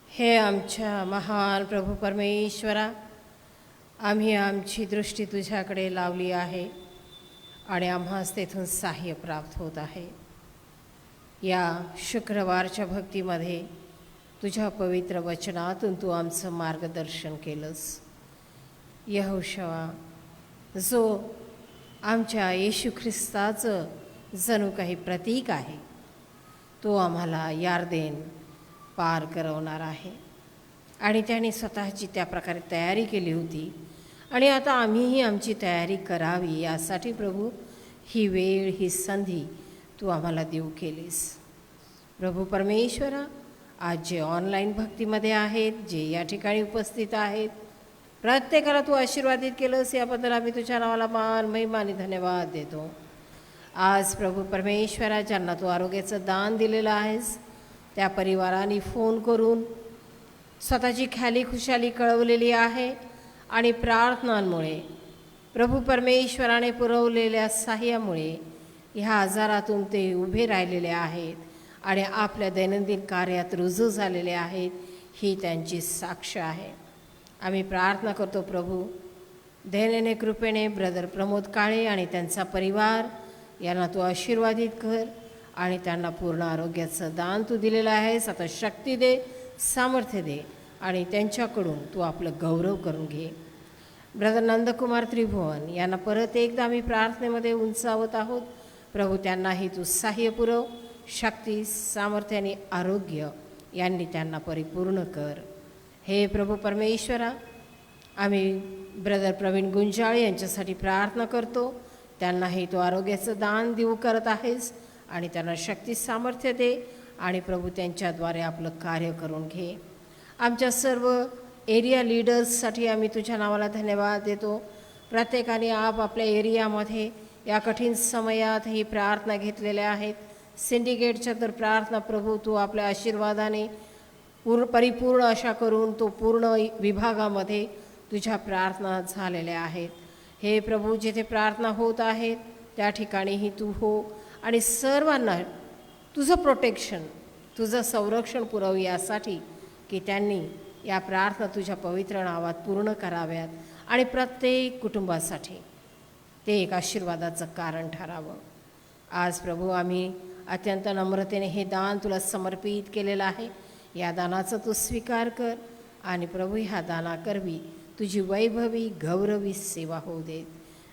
E: हे आमच्या महान प्रभू परमेश्वरा, आम्ही आमची दृष्टी तुझ्याकडे लावली आहे आणि आम्हास तेथून सहाय्य प्राप्त होत आहे. या शुक्रवारच्या भक्तीमध्ये तुझ्या पवित्र वचनातून तू आमचं मार्गदर्शन केलंस. यहोशुआ, जो आमच्या येशू ख्रिस्ताचं जणू काही प्रतीक आहे, तो आम्हाला यार्देन पार करवणार आहे. आणि त्याने स्वतःची त्या प्रकारे तयारी केली होती आणि आता आम्हीही आमची तयारी करावी यासाठी प्रभू ही वेळ, ही संधी तू आम्हाला देऊ केलीस. प्रभू परमेश्वरा, आज जे ऑनलाईन भक्तीमध्ये आहेत, जे या ठिकाणी उपस्थित आहेत, प्रत्येकाला तू आशीर्वादित केलंस, याबद्दल आम्ही तुझ्या नावाला मान, महिमा आणि धन्यवाद देतो. आज प्रभू परमेश्वरा, ज्यांना तू आरोग्याचं दान दिलेलं आहेस, त्या परिवाराने फोन करून स्वतःची ख्याली खुशाली कळवलेली आहे आणि प्रार्थनांमुळे प्रभू परमेश्वराने पुरवलेल्या सहाय्यामुळे ह्या आजारातून ते उभे राहिलेले आहेत आणि आपल्या दैनंदिन कार्यात रुजू झालेले आहेत. ही त्यांची साक्ष आहे. आम्ही प्रार्थना करतो प्रभू, दयेने कृपेने ब्रदर प्रमोद काळे आणि त्यांचा परिवार यांना तू आशीर्वादित कर आणि त्यांना पूर्ण आरोग्याचं दान तू दिलेलं आहेस. आता शक्ती दे, सामर्थ्य दे आणि त्यांच्याकडून तू आपलं गौरव करून घे. ब्रदर नंदकुमार त्रिभुवन यांना परत एकदा आम्ही प्रार्थनेमध्ये उंचावत आहोत. प्रभू, त्यांनाही तू सहाय्य पुरव, शक्ती, सामर्थ्य आणि आरोग्य यांनी त्यांना परिपूर्ण कर. हे प्रभू परमेश्वरा, आम्ही ब्रदर प्रवीण गुंजाळे यांच्यासाठी प्रार्थना करतो. त्यांनाही तो आरोग्याचं दान देऊ करत आहेस आणि त्यांना शक्ती, सामर्थ्य दे आणि प्रभू त्यांच्याद्वारे आपलं कार्य करून घे. आमच्या सर्व एरिया लीडर्ससाठी आम्ही तुझ्या नावाला धन्यवाद देतो. प्रत्येकाने आपापल्या एरियामध्ये या कठीण समयात ही प्रार्थना घेतलेल्या आहेत. सिंडिकेटच्या तर प्रार्थना प्रभू तू आपल्या आशीर्वादाने परिपूर्ण अशा करून तो पूर्ण विभागामध्ये तुझ्या प्रार्थना झालेल्या आहेत. हे प्रभू, जिथे प्रार्थना होत आहेत त्या ठिकाणीही तू हो आणि सर्वांना तुझं प्रोटेक्शन, तुझं संरक्षण पुरव यासाठी की त्यांनी या प्रार्थना तुझ्या पवित्र नावात पूर्ण कराव्यात आणि प्रत्येक कुटुंबासाठी ते एक आशीर्वादाचं कारण ठरावं. आज प्रभू, आम्ही अत्यंत नम्रतेने हे दान तुला समर्पित केलेलं आहे. या दानाचा तू स्वीकार कर आणि प्रभू, ह्या दानाकरवी तुझी वैभवी गौरवी सेवा होऊ देत.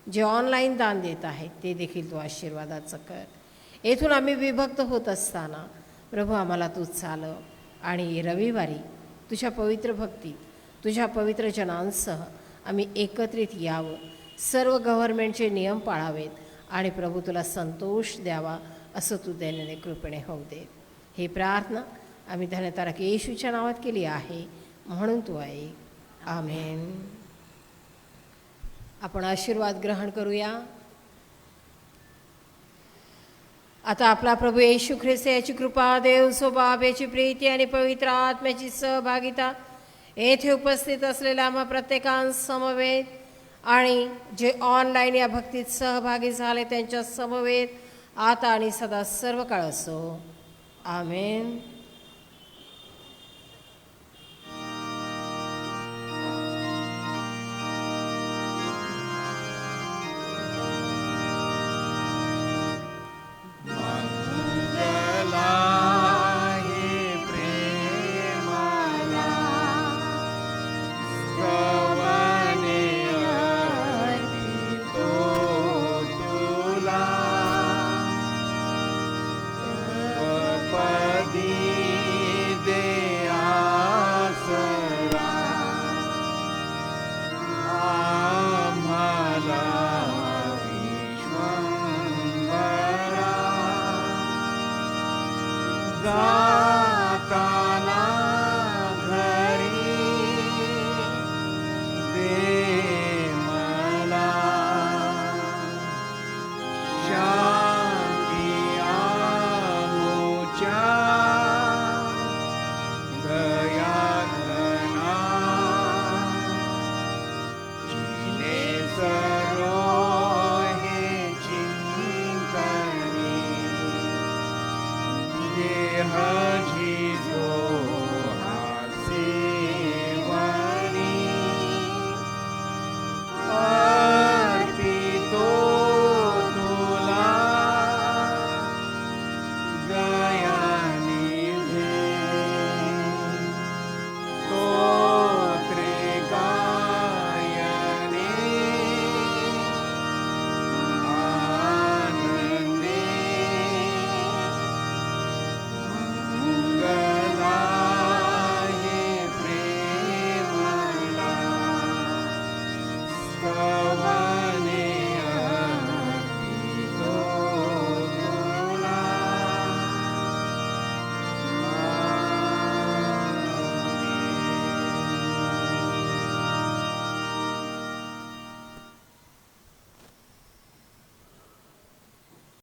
E: जे ऑनलाईन दान देत आहेत ते देखील तू आशीर्वादाचं कर. येथून आम्ही विभक्त होत असताना प्रभू आम्हाला तू चालव आणि रविवारी तुझ्या पवित्र भक्तीत, तुझ्या पवित्र जनांसह आम्ही एकत्रित यावं, सर्व गव्हर्नमेंटचे नियम पाळावेत आणि प्रभू तुला संतोष द्यावा असं तू दयेने कृपेने होऊ दे. ही प्रार्थना आम्ही धन्यतारक येशूच्या नावात केली आहे, म्हणून तू ऐक. आमेन. आपण आशीर्वाद ग्रहण करूया. आता आपला प्रभू येशू ख्रिस्त याची कृपा, देव स्वभाव याची प्रीती आणि पवित्र आत्म्याची सहभागिता येथे उपस्थित असलेल्या आम्हा प्रत्येकांसमवेत आणि जे ऑनलाईन या भक्तीत सहभागी झाले त्यांच्या समवेत आता आणि सदा सर्व काळ असो. आमेन.